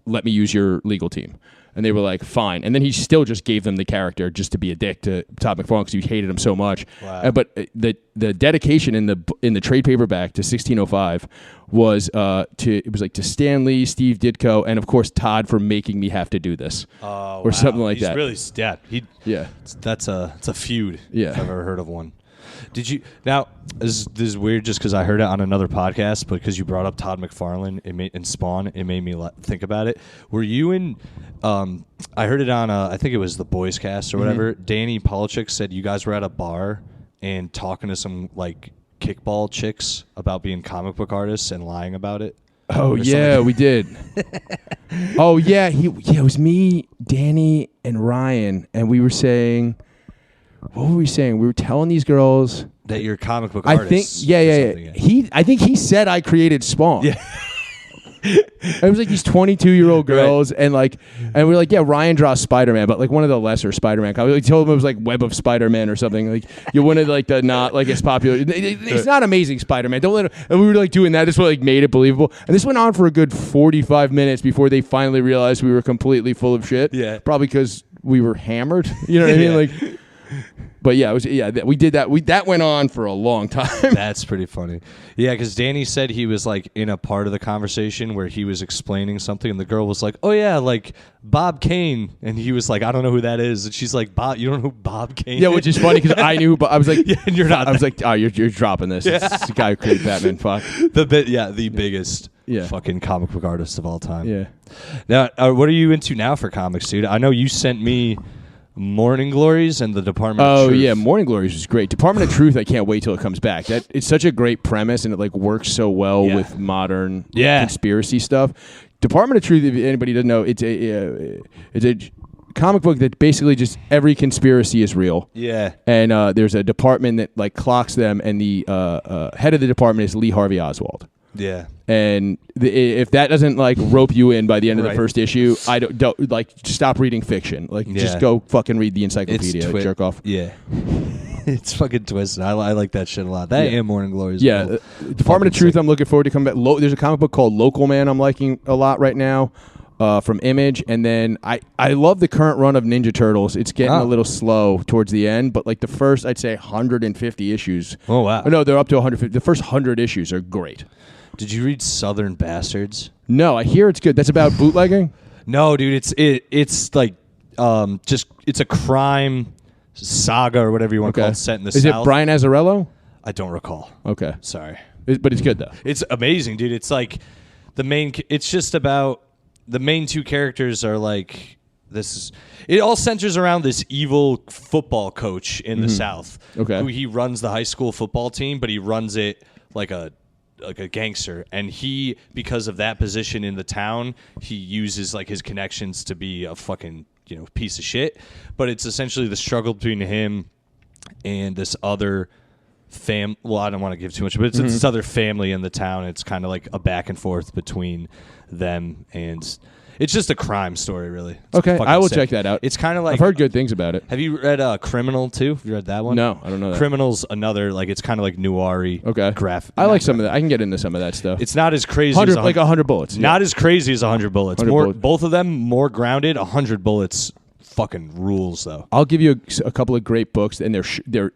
let me use your legal team. And they were like, fine. And then he still just gave them the character just to be a dick to Todd McFarlane because he hated him so much. Wow. But the dedication in the trade paperback to 1605 was to Stan Lee, Steve Ditko, and of course Todd for making me have to do this, or something like that. He's really That's a feud. Yeah. If I've ever heard of one. Did you now? This is weird, just because I heard it on another podcast, but because you brought up Todd McFarlane, and Spawn, it made me think about it. Were you in? I heard it on I think it was the Boys Cast or whatever. Danny Polachek said you guys were at a bar and talking to some like kickball chicks about being comic book artists and lying about it. Oh yeah, we did. Oh yeah, it was me, Danny, and Ryan, and we were saying. what were we saying? We were telling these girls that you're comic book I artists. think yeah. I think he said I created Spawn. Yeah. It was like these 22-year-old girls, and we're like, yeah, Ryan draws Spider-Man, but like one of the lesser Spider-Man. I told him it was like Web of Spider-Man or something. Like you wanted like the not like as popular. It's not Amazing Spider-Man. Don't let it. And we were like doing that. This what like made it believable. And this went on for a good 45 minutes before they finally realized we were completely full of shit. Yeah, probably because we were hammered. You know what I mean? Like. But yeah, we did that. That went on for a long time. That's pretty funny. Yeah, because Danny said he was like in a part of the conversation where he was explaining something, and the girl was like, "Oh yeah, like Bob Kane," and he was like, "I don't know who that is," and she's like, "Bob, you don't know who Bob Kane?" Yeah, which is funny because I knew, but I was like, "Yeah," and you're not. I was like, "Oh, you're dropping this." Yeah. It's the guy who created Batman. Fuck the biggest fucking comic book artist of all time. Yeah. Now, what are you into now for comics, dude? I know you sent me Morning Glories and the Department of Truth. Oh yeah, Morning Glories was great. Department of Truth, I can't wait till it comes back. It's such a great premise, and it like works so well with modern conspiracy stuff. Department of Truth, if anybody doesn't know, it's a comic book that basically just every conspiracy is real. Yeah. And there's a department that like clocks them, and the head of the department is Lee Harvey Oswald. Yeah. And if that doesn't like rope you in by the end of the first issue, I don't like stop reading fiction. Like just go fucking read the encyclopedia. Jerk off. Yeah. It's fucking twisted. I like that shit a lot. That and Morning Glories. Yeah. Department of Truth, I'm looking forward to coming back. There's a comic book called Local Man I'm liking a lot right now. From Image, and then I love the current run of Ninja Turtles. It's getting a little slow towards the end, but like the first, I'd say 150 issues. Oh wow! No, they're up to 150. The first 100 issues are great. Did you read Southern Bastards? No, I hear it's good. That's about bootlegging. No, dude, it's like it's a crime saga or whatever you want to call it, set in the South. Is it Brian Azzarello? I don't recall. Okay, sorry, but it's good though. It's amazing, dude. It's like it's just about the main two characters are like it all centers around this evil football coach in the South. Okay, who he runs the high school football team, but he runs it like a gangster, and he, because of that position in the town, he uses like his connections to be a fucking piece of shit. But it's essentially the struggle between him and this other well, I don't want to give too much, but it's this other family in the town. It's kind of like a back and forth between them, and it's just a crime story, really. It's okay, I will sick. check that out. It's kind of like, I've heard good things about it. Have you read Criminal too? Have you read that one? No, I don't know that. Criminal's another, like, it's kind of like noir-y. Okay. Graphic. I like some of that. I can get into some of that stuff. It's not as crazy as 100 bullets. Not as crazy as 100 bullets. 100 bullets. Both of them more grounded. 100 bullets fucking rules, though. I'll give you a couple of great books, and they're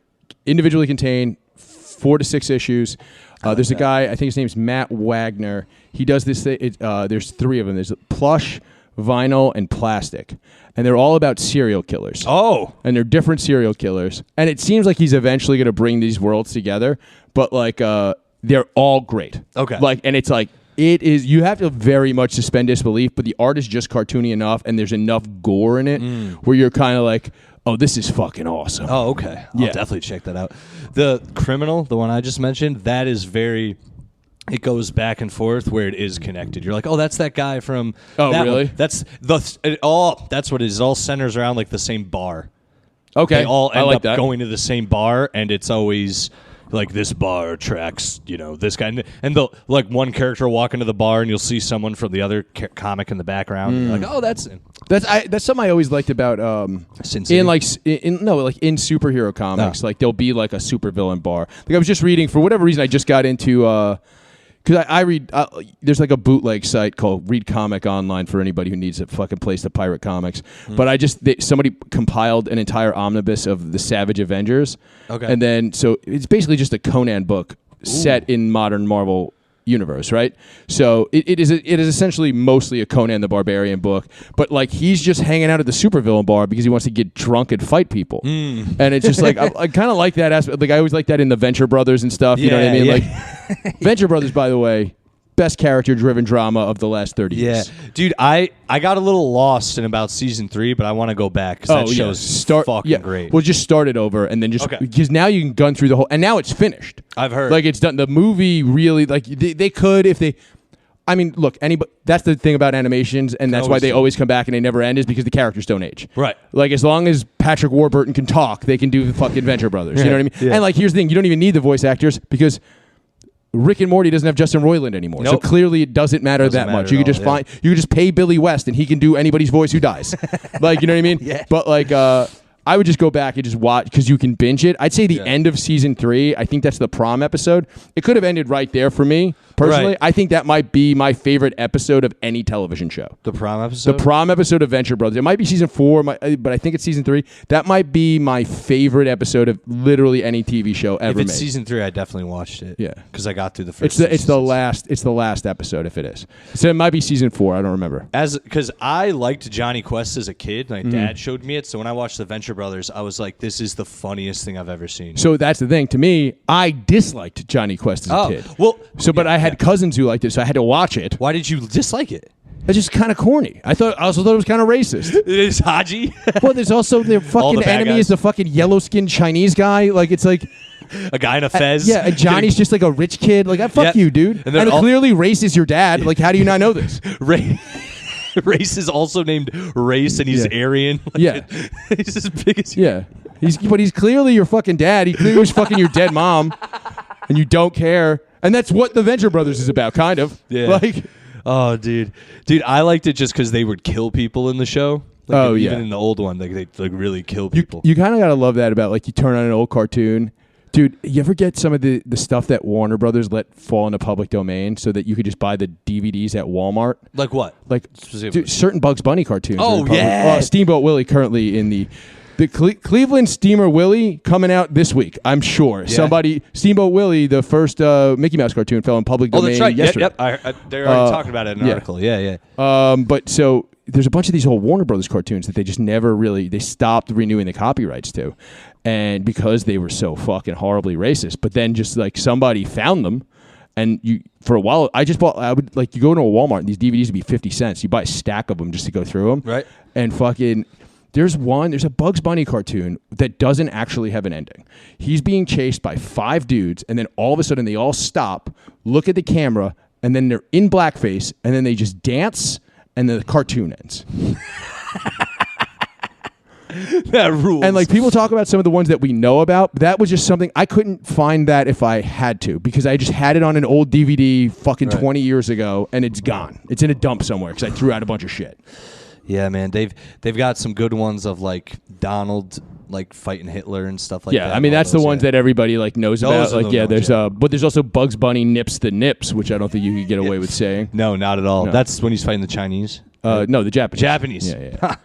individually contained, 4 to 6 issues. There's a guy, I think his name's Matt Wagner. He does this thing. There's 3 of them. There's plush, vinyl, and plastic. And they're all about serial killers. Oh. And they're different serial killers. And it seems like he's eventually going to bring these worlds together. But, like, they're all great. Okay. Like, and it's like, it is, you have to very much suspend disbelief, but the art is just cartoony enough, and there's enough gore in it where you're kind of like, oh, this is fucking awesome. Oh, okay. I'll definitely check that out. The Criminal, the one I just mentioned, that is it goes back and forth where it is connected. You're like, oh, that's that guy from. Oh, that really? One. That's it all. That's what it is. It all centers around like the same bar. Okay, they all end like up that. going to the same bar, and it's always like this bar attracts this guy, and the like one character will walk into the bar, and you'll see someone from the other comic in the background. You're like, oh, that's something I always liked about in superhero comics. Like there'll be like a supervillain bar. Like I was just reading, for whatever reason, I just got into because I read. There's like a bootleg site called Read Comic Online for anybody who needs a fucking place to pirate comics. But somebody compiled an entire omnibus of the Savage Avengers. Okay, and then so it's basically just a Conan book set in modern Marvel universe, right? So it is essentially mostly a Conan the Barbarian book, but like he's just hanging out at the supervillain bar because he wants to get drunk and fight people, and it's just like I kind of like that aspect. Like I always like that in the Venture Brothers and stuff. You know what I mean? Yeah. Like Venture Brothers, by the way, best character-driven drama of the last 30 years. Yeah, dude, I got a little lost in about season 3, but I want to go back because that show's fucking great. Well, just start it over and then just because now you can gun through the whole, and now it's finished. I've heard like it's done. The movie really like they could if they. I mean, look, that's the thing about animations, and that's why they always come back and they never end, is because the characters don't age. Right. Like, as long as Patrick Warburton can talk, they can do the fucking Venture Brothers. You know what I mean? Yeah. And, like, here's the thing. You don't even need the voice actors because Rick and Morty doesn't have Justin Roiland anymore. Nope. So clearly it doesn't matter that much. You could just you could just pay Billy West and he can do anybody's voice who dies. Like, you know what I mean? Yeah. But, like, I would just go back and just watch because you can binge it. I'd say the end of season 3, I think that's the prom episode. It could have ended right there for me, personally. Right. I think that might be my favorite episode of any television show. The prom episode? The prom episode of Venture Brothers. It might be season 4, but I think it's season 3. That might be my favorite episode of literally any TV show ever If it's made. season 3, I definitely watched it. Yeah. Because I got through the first It's the last episode if it is. So it might be season 4. I don't remember. Because I liked Johnny Quest as a kid. My dad showed me it. So when I watched the Venture Brothers, I was like, this is the funniest thing I've ever seen. So that's the thing. To me, I disliked Johnny Quest as a kid. Well, but I had cousins who liked it, so I had to watch it. Why did you dislike it? It's just kind of corny. I also thought it was kind of racist. It is Haji. Well, there's also their fucking bad enemy guys. is the fucking yellow-skinned Chinese guy. Like, it's like... A guy in a fez. Yeah, and Johnny's just like a rich kid. Like, fuck you, dude. And And, they're clearly race is your dad. Like, how do you not know this? Race is also named Race, and he's Aryan. Like, Yeah. He's as big as Yeah. But he's clearly your fucking dad. He clearly was fucking your dead mom, and you don't care. And that's what the Venture Brothers is about, kind of. Yeah. Like, oh, dude, I liked it just because they would kill people in the show. Like, even in the old one, like they like really kill people. you kind of gotta love that about, like, you turn on an old cartoon. Dude, you ever get some of the stuff that Warner Brothers let fall into public domain so that you could just buy the DVDs at Walmart? Like what? Like, Specifically. dude, certain Bugs Bunny cartoons. Oh, are in public. yeah. Steamboat Willie currently in the Cleveland Steamer Willie coming out this week, I'm sure. Yeah. Steamboat Willie, the first Mickey Mouse cartoon, fell in public domain Oh, that's right. yesterday. Yep. They're already talking about it in an article. Yeah. But so there's a bunch of these old Warner Brothers cartoons that they just never really, they stopped renewing the copyrights to. And because they were so fucking horribly racist. But then just like somebody found them. And for a while, you go to a Walmart and these DVDs would be 50 cents. You buy a stack of them just to go through them. Right. And fucking, there's a Bugs Bunny cartoon that doesn't actually have an ending. He's being chased by 5 dudes, and then all of a sudden they all stop, look at the camera, and then they're in blackface, and then they just dance, and the cartoon ends. That rules. And like people talk about some of the ones that we know about, but that was just something I couldn't find that if I had to, because I just had it on an old DVD fucking 20 years ago, and it's gone. It's in a dump somewhere because I threw out a bunch of shit. Yeah, man, they've got some good ones of like Donald like fighting Hitler and stuff like that. Yeah, I mean that's the ones that everybody like knows about. are Like the ones, but there's also Bugs Bunny nips the nips, which I don't think you could get away with saying. No, not at all. No. That's when he's fighting the Chinese. No, the Japanese. Japanese. Yeah.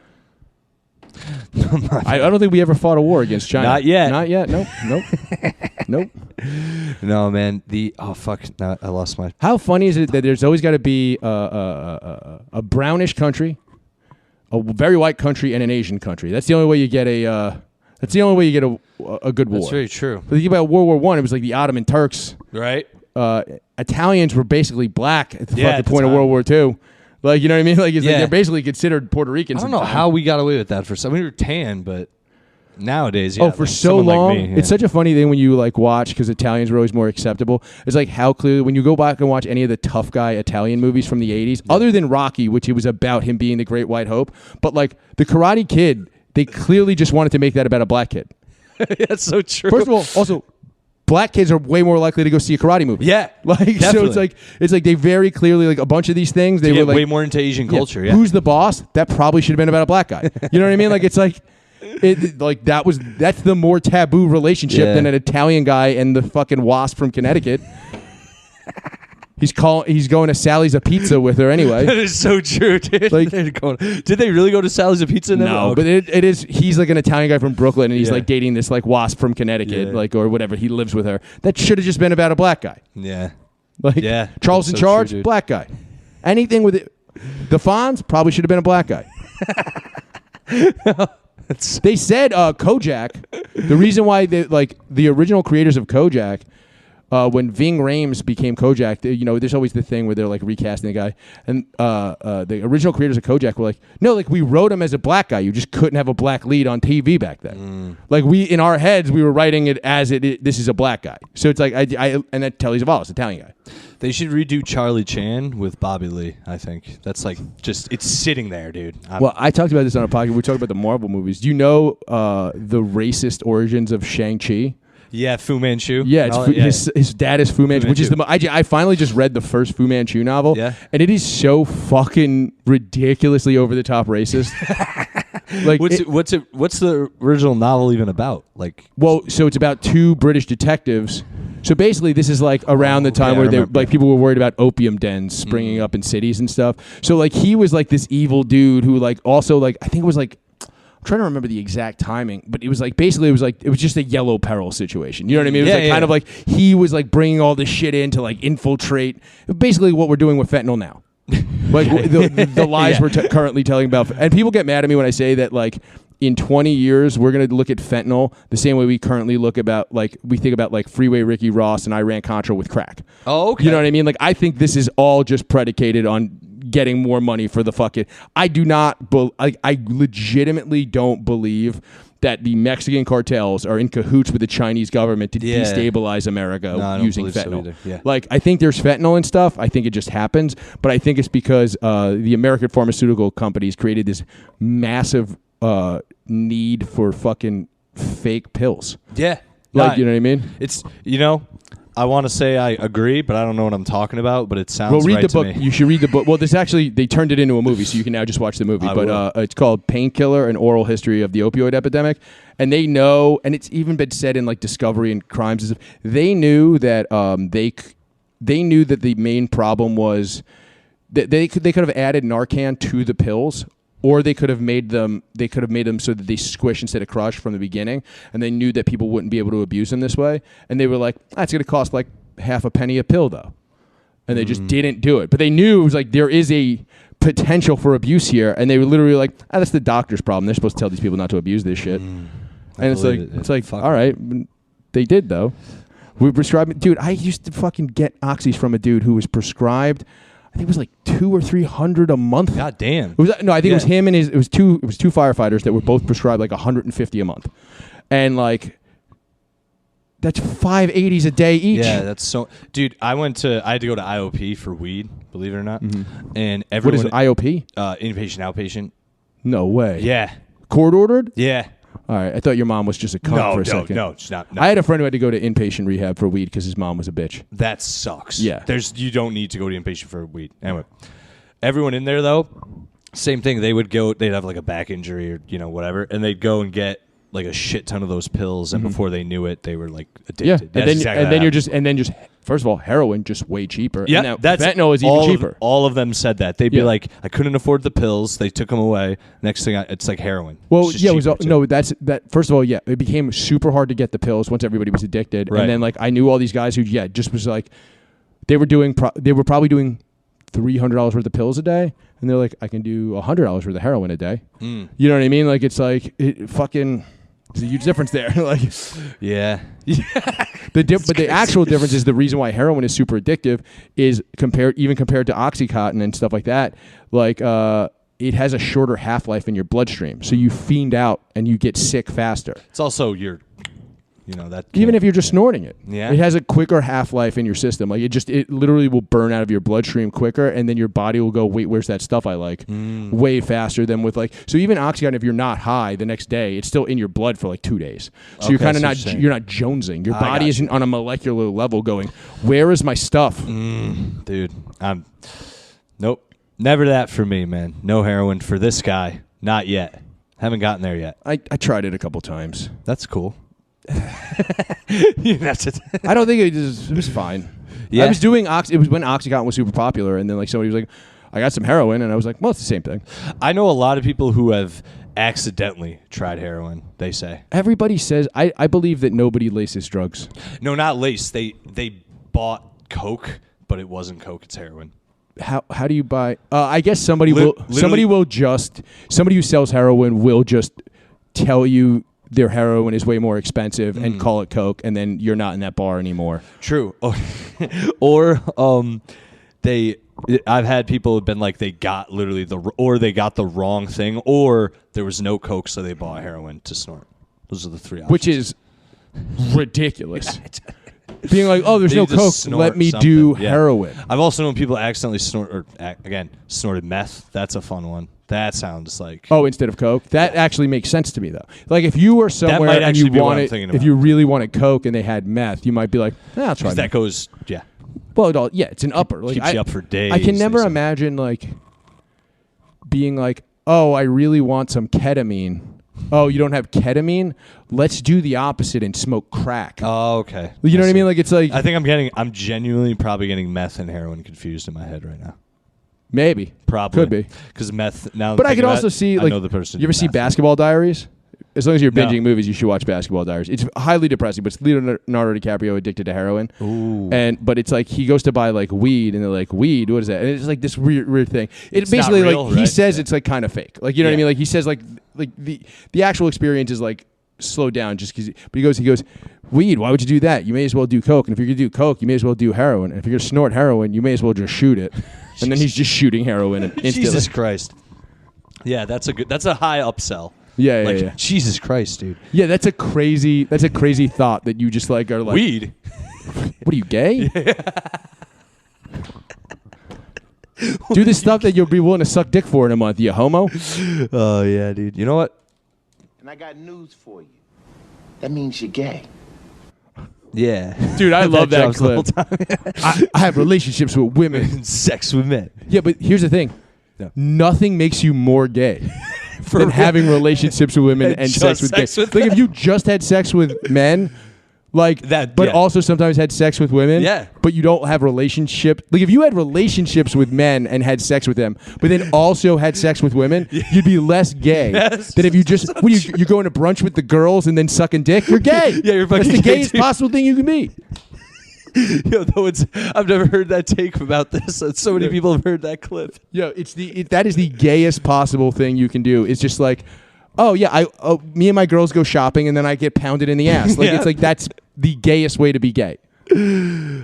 I don't think we ever fought a war against China. Not yet. Not yet. Nope. No, man. No, I lost my. How funny is it that there's always got to be a brownish country, a very white country, and an Asian country? That's the only way you get a. That's the only way you get a good war. That's very true. But think about World War I. It was like the Ottoman Turks. Right. Italians were basically black at the Yeah, fucking at the point of time. World War II. Like, you know what I mean? Like, it's like Yeah. they're basically considered Puerto Ricans. I don't know how we got away with that for some. We were tan, but nowadays, yeah. For like so someone long, like me, yeah. it's such a funny thing when you like watch, because Italians were always more acceptable. It's like how clearly when you go back and watch any of the tough guy Italian movies from the 80s, other than Rocky, which it was about him being the Great White Hope, but like the Karate Kid, they clearly just wanted to make that about a black kid. That's so true. First of all, also, black kids are way more likely to go see a karate movie. Yeah, like definitely. so it's like they very clearly, like a bunch of these things they were like way more into Asian culture. Yeah. Who's the boss? That probably should have been about a black guy. You know what I mean? Like it's like that's the more taboo relationship than an Italian guy and the fucking wasp from Connecticut. He's going to Sally's a Pizza with her anyway. That is so true, dude. Like- Did they really go to Sally's a Pizza? No, but it is. He's like an Italian guy from Brooklyn, and he's Yeah. like dating this like wasp from Connecticut, Yeah. like or whatever. He lives with her. That should have just been about a black guy. Yeah. Like Yeah, Charles that's in so Charge, true, dude. black guy. Anything with it, the Fonz probably should have been a black guy. They said Kojak. The reason why the original creators of Kojak when Ving Rhames became Kojak, there's always the thing where they're like recasting the guy, and the original creators of Kojak were like, no, like we wrote him as a black guy. You just couldn't have a black lead on TV back then. Like in our heads, we were writing it as this is a black guy. So it's like and that Telly Savalas, Italian guy. They should redo Charlie Chan with Bobby Lee. I think that's like it's sitting there, dude. Well, I talked about this on a podcast. We talked about the Marvel movies. Do you know the racist origins of Shang-Chi? Yeah, Fu Manchu. Yeah, his dad is Fu Manchu, which is I finally just read the first Fu Manchu novel, and it is so fucking ridiculously over the top racist. Like, what's the original novel even about? Like, well, so it's about two British detectives. So basically, this is like around the time where people were worried about opium dens springing up in cities and stuff. So like he was like this evil dude who like also like I think it was like. I'm trying to remember the exact timing, but it was like basically it was just a Yellow Peril situation. You know what I mean? It was kind of like he was like bringing all this shit in to like infiltrate. Basically, what we're doing with fentanyl now, like the lies we're currently telling about. And people get mad at me when I say that like in 20 years we're gonna look at fentanyl the same way we currently look about like we think about like Freeway Ricky Ross and Iran Contra with crack. Oh, okay. You know what I mean? Like I think this is all just predicated on getting more money for the fucking. I do not. I legitimately don't believe that the Mexican cartels are in cahoots with the Chinese government to destabilize America using fentanyl. So like I think there's fentanyl and stuff. I think it just happens, but I think it's because the American pharmaceutical companies created this massive need for fucking fake pills. Yeah, like you know what I mean. It's I want to say I agree, but I don't know what I'm talking about. But it sounds read right the to book. me. You should read the book. Well, this actually they turned it into a movie, so you can now just watch the movie. But it's called Painkiller: An Oral History of the Opioid Epidemic. And they know, and it's even been said in like Discovery and Crimes. They knew that they knew that the main problem was that they could have added Narcan to the pills. Or they could have made them so that they squish instead of crush from the beginning, and they knew that people wouldn't be able to abuse them this way, and they were like, "That's going to cost like half a penny a pill, though," and they just didn't do it. But they knew it was like there is a potential for abuse here, and they were literally like, "That's the doctor's problem. They're supposed to tell these people not to abuse this shit." And it's like, all right, they did though. We prescribed, dude. I used to fucking get oxys from a dude who was prescribed. I think it was like $200 or $300 a month. God damn. I think it was him and it was two firefighters that were both prescribed like $150 a month, and like that's $580s a day each. Yeah, that's so. Dude, I had to go to IOP for weed. Believe it or not, and everyone. What is it, IOP? Inpatient, outpatient. No way. Yeah. Court ordered? Yeah. All right, I thought your mom was just a cunt for a second. No, she's not. No. I had a friend who had to go to inpatient rehab for weed because his mom was a bitch. That sucks. Yeah. You don't need to go to inpatient for weed. Anyway, everyone in there though, same thing. They'd have like a back injury or whatever, and they'd go and get like a shit ton of those pills, and before they knew it, they were like addicted. Yeah, and then just first of all, heroin just way cheaper. Yeah, and now fentanyl is even cheaper. All of them said that. They'd be like, I couldn't afford the pills. They took them away. Next thing, it's like heroin. Well, yeah, that's that. First of all, yeah, it became super hard to get the pills once everybody was addicted, right. And then like I knew all these guys who just was like they were probably doing $300 worth of pills a day, and they're like, I can do $100 worth of heroin a day. You know what I mean? Like it's like there's a huge difference there. Like, yeah. But the actual difference is the reason why heroin is super addictive is compared to OxyContin and stuff like that. Like, it has a shorter half-life in your bloodstream, so you fiend out and you get sick faster. It's also that even if you're just snorting it. Yeah. It has a quicker half-life in your system. Like it literally will burn out of your bloodstream quicker, and then your body will go, wait, where's that stuff I like? Way faster than with like, so even OxyContin, if you're not high the next day, it's still in your blood for like 2 days. So you're kind of you're not jonesing. Your body isn't on a molecular level going, where is my stuff? Dude, nope. Never that for me, man. No heroin for this guy. Not yet. Haven't gotten there yet. I tried it a couple times. That's cool. I don't think it was fine. Yeah. I was doing it was when OxyContin was super popular, and then like somebody was like, I got some heroin, and I was like, well, it's the same thing. I know a lot of people who have accidentally tried heroin, they say. Everybody says, I believe that nobody laces drugs. No, not lace. They bought Coke, but it wasn't Coke, it's heroin. How do you buy? I guess somebody who sells heroin will just tell you their heroin is way more expensive and call it coke, and then you're not in that bar anymore. True. Or I've had people who've been like they got literally they got the wrong thing, or there was no coke, so they bought heroin to snort. Those are the three options. Which is ridiculous. Being like, oh, there's no coke, let me something. do heroin. I've also known people accidentally snorted meth. That's a fun one. That sounds like instead of coke, that actually makes sense to me though. Like if you were somewhere and you wanted, if you really wanted coke and they had meth, you might be like, I'll try. That goes, yeah. Well, it's an upper. Like, keeps you up for days. I can never imagine like being like, oh, I really want some ketamine. Oh, you don't have ketamine? Let's do the opposite and smoke crack. Oh, okay. You know what I mean? Like it's like I think I'm genuinely probably getting meth and heroin confused in my head right now. Maybe. Probably. Could be. Because meth now. But I can also see like I know the person. You ever see Basketball Diaries? As long as you're binging movies, you should watch Basketball Diaries. It's highly depressing, but it's Leonardo DiCaprio addicted to heroin. Ooh. But it's like he goes to buy like weed, and they're like, weed, what is that? And it's like this weird thing. It's basically real, like he right? says it's like kind of fake. Like you know what I mean? Like he says like the actual experience is like slowed down just because. But he goes, weed. Why would you do that? You may as well do coke. And if you're gonna do coke, you may as well do heroin. And if you're gonna snort heroin, you may as well just shoot it. And then he's just shooting heroin instantly. Jesus Christ. Yeah, that's a high upsell. Yeah. Jesus Christ, dude. Yeah, that's a crazy thought that you just like are like weed. What are you, gay? Do the stuff that you'll be willing to suck dick for in a month, you homo. Oh yeah, dude. You know what? And I got news for you. That means you're gay. Yeah. Dude, I love that clip. I have relationships with women. Sex with men. Yeah, but here's the thing. No. Nothing makes you more gay than having relationships with women and sex with gays. Like if you just had sex with men, like that, but also sometimes had sex with women, but you don't have relationships. Like if you had relationships with men and had sex with them, but then also had sex with women, you'd be less gay than if you just you're going to brunch with the girls and then sucking dick. You're gay. Yeah, you're fucking That's the gay, gayest dude. possible thing you can be. Yo, I've never heard that take about this. So many people have heard that clip. Yo, that is the gayest possible thing you can do. It's just like, oh yeah, me and my girls go shopping and then I get pounded in the ass. Like it's like that's the gayest way to be gay.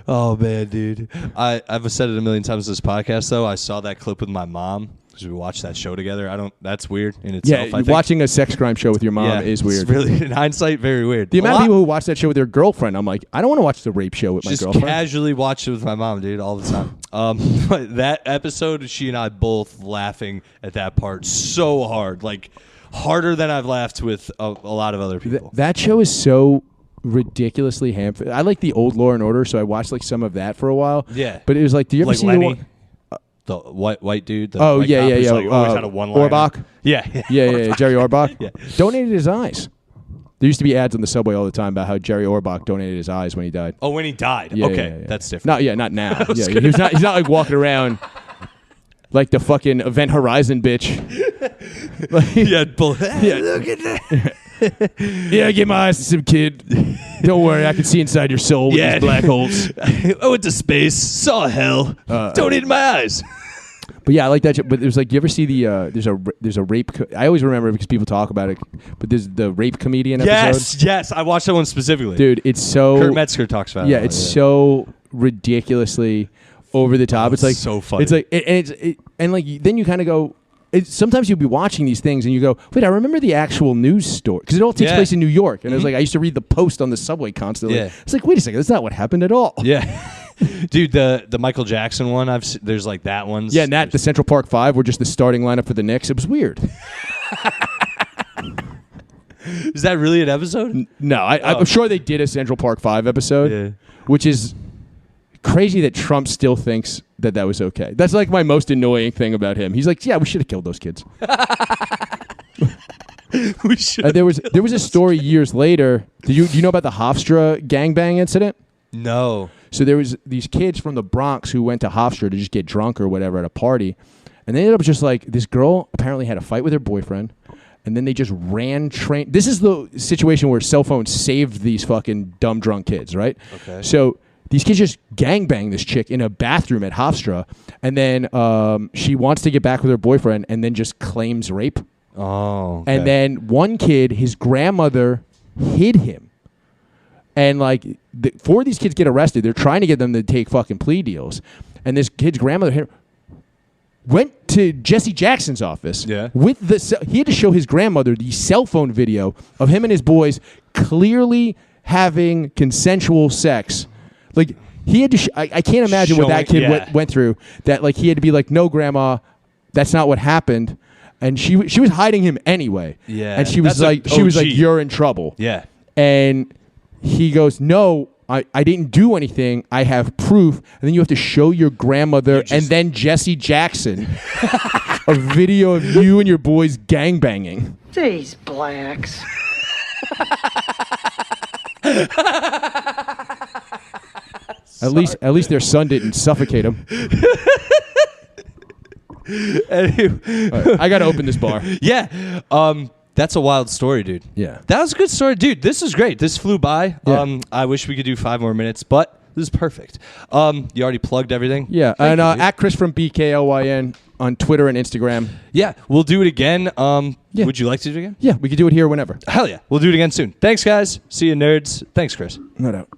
Oh man, dude. I've said it a million times in this podcast though. I saw that clip with my mom because we watched that show together. That's weird in itself. Yeah, watching a sex crime show with your mom is weird. It's really, in hindsight, very weird. The amount of people who watch that show with their girlfriend, I'm like, I don't want to watch the rape show with my girlfriend. Just casually watch it with my mom, dude, all the time. But that episode, she and I both laughing at that part so hard, like harder than I've laughed with a lot of other people. That show is so ridiculously ham-fisted. I like the old Law and Order, so I watched like some of that for a while. Yeah, but it was like, do you ever see Lenny? The white dude. The oh white yeah. Like, always had a one-liner. Orbach. Yeah. Jerry Orbach. Yeah. Donated his eyes. There used to be ads on the subway all the time about how Jerry Orbach donated his eyes when he died. Oh, when he died. Yeah, okay, yeah. that's different. Not now. He's not like walking around like the fucking Event Horizon bitch. Look at that. Yeah, get my eyes to some kid. Don't worry, I can see inside your soul with these black holes. I went to space, saw hell, donated my eyes. But yeah, I like that. But there's like, you ever see the there's a rape? I always remember it because people talk about it. But there's the rape comedian episode. Yes, I watched that one specifically. Dude, it's so Kurt Metzger talks about it. Yeah, it's so ridiculously over the top. It's like so funny. It's like and like then you kind of go. Sometimes you'll be watching these things and you go, wait, I remember the actual news story because it all takes place in New York. And it was like I used to read the Post on the subway constantly. Yeah. It's like, wait a second, that's not what happened at all. Yeah. Dude, the Michael Jackson one, there's like that one. Yeah, and the Central Park 5 were just the starting lineup for the Knicks. It was weird. Is that really an episode? No, I'm sure they did a Central Park 5 episode, which is crazy that Trump still thinks that was okay. That's like my most annoying thing about him. He's like, yeah, we should have killed those kids. We should. There was a story years later. Do you know about the Hofstra gangbang incident? No. So there was these kids from the Bronx who went to Hofstra to just get drunk or whatever at a party, and they ended up just like this girl apparently had a fight with her boyfriend, and then they just ran train. This is the situation where cell phones saved these fucking dumb drunk kids, right? Okay. So these kids just gangbang this chick in a bathroom at Hofstra, and then she wants to get back with her boyfriend, and then just claims rape. Oh. Okay. And then one kid, his grandmother hid him. And like, before these kids get arrested, they're trying to get them to take fucking plea deals. And this kid's grandmother went to Jesse Jackson's office. Yeah. With he had to show his grandmother the cell phone video of him and his boys clearly having consensual sex. Like, he had to. I can't imagine what that kid went through. That like he had to be like, no, grandma, that's not what happened. And she was hiding him anyway. Yeah. And she was like, you're in trouble. Yeah. And he goes, no, I didn't do anything. I have proof. And then you have to show your grandmother and then Jesse Jackson a video of you and your boys gangbanging. These blacks. At least their son didn't suffocate him. Right, I got to open this bar. Yeah. That's a wild story, dude. Yeah. That was a good story, dude. This is great. This flew by. Yeah. I wish we could do 5 more minutes, but this is perfect. You already plugged everything? Yeah. Thank and you, at Chris from BKLYN on Twitter and Instagram. Yeah, we'll do it again. Yeah. Would you like to do it again? Yeah, we could do it here whenever. Hell yeah. We'll do it again soon. Thanks, guys. See you, nerds. Thanks, Chris. No doubt.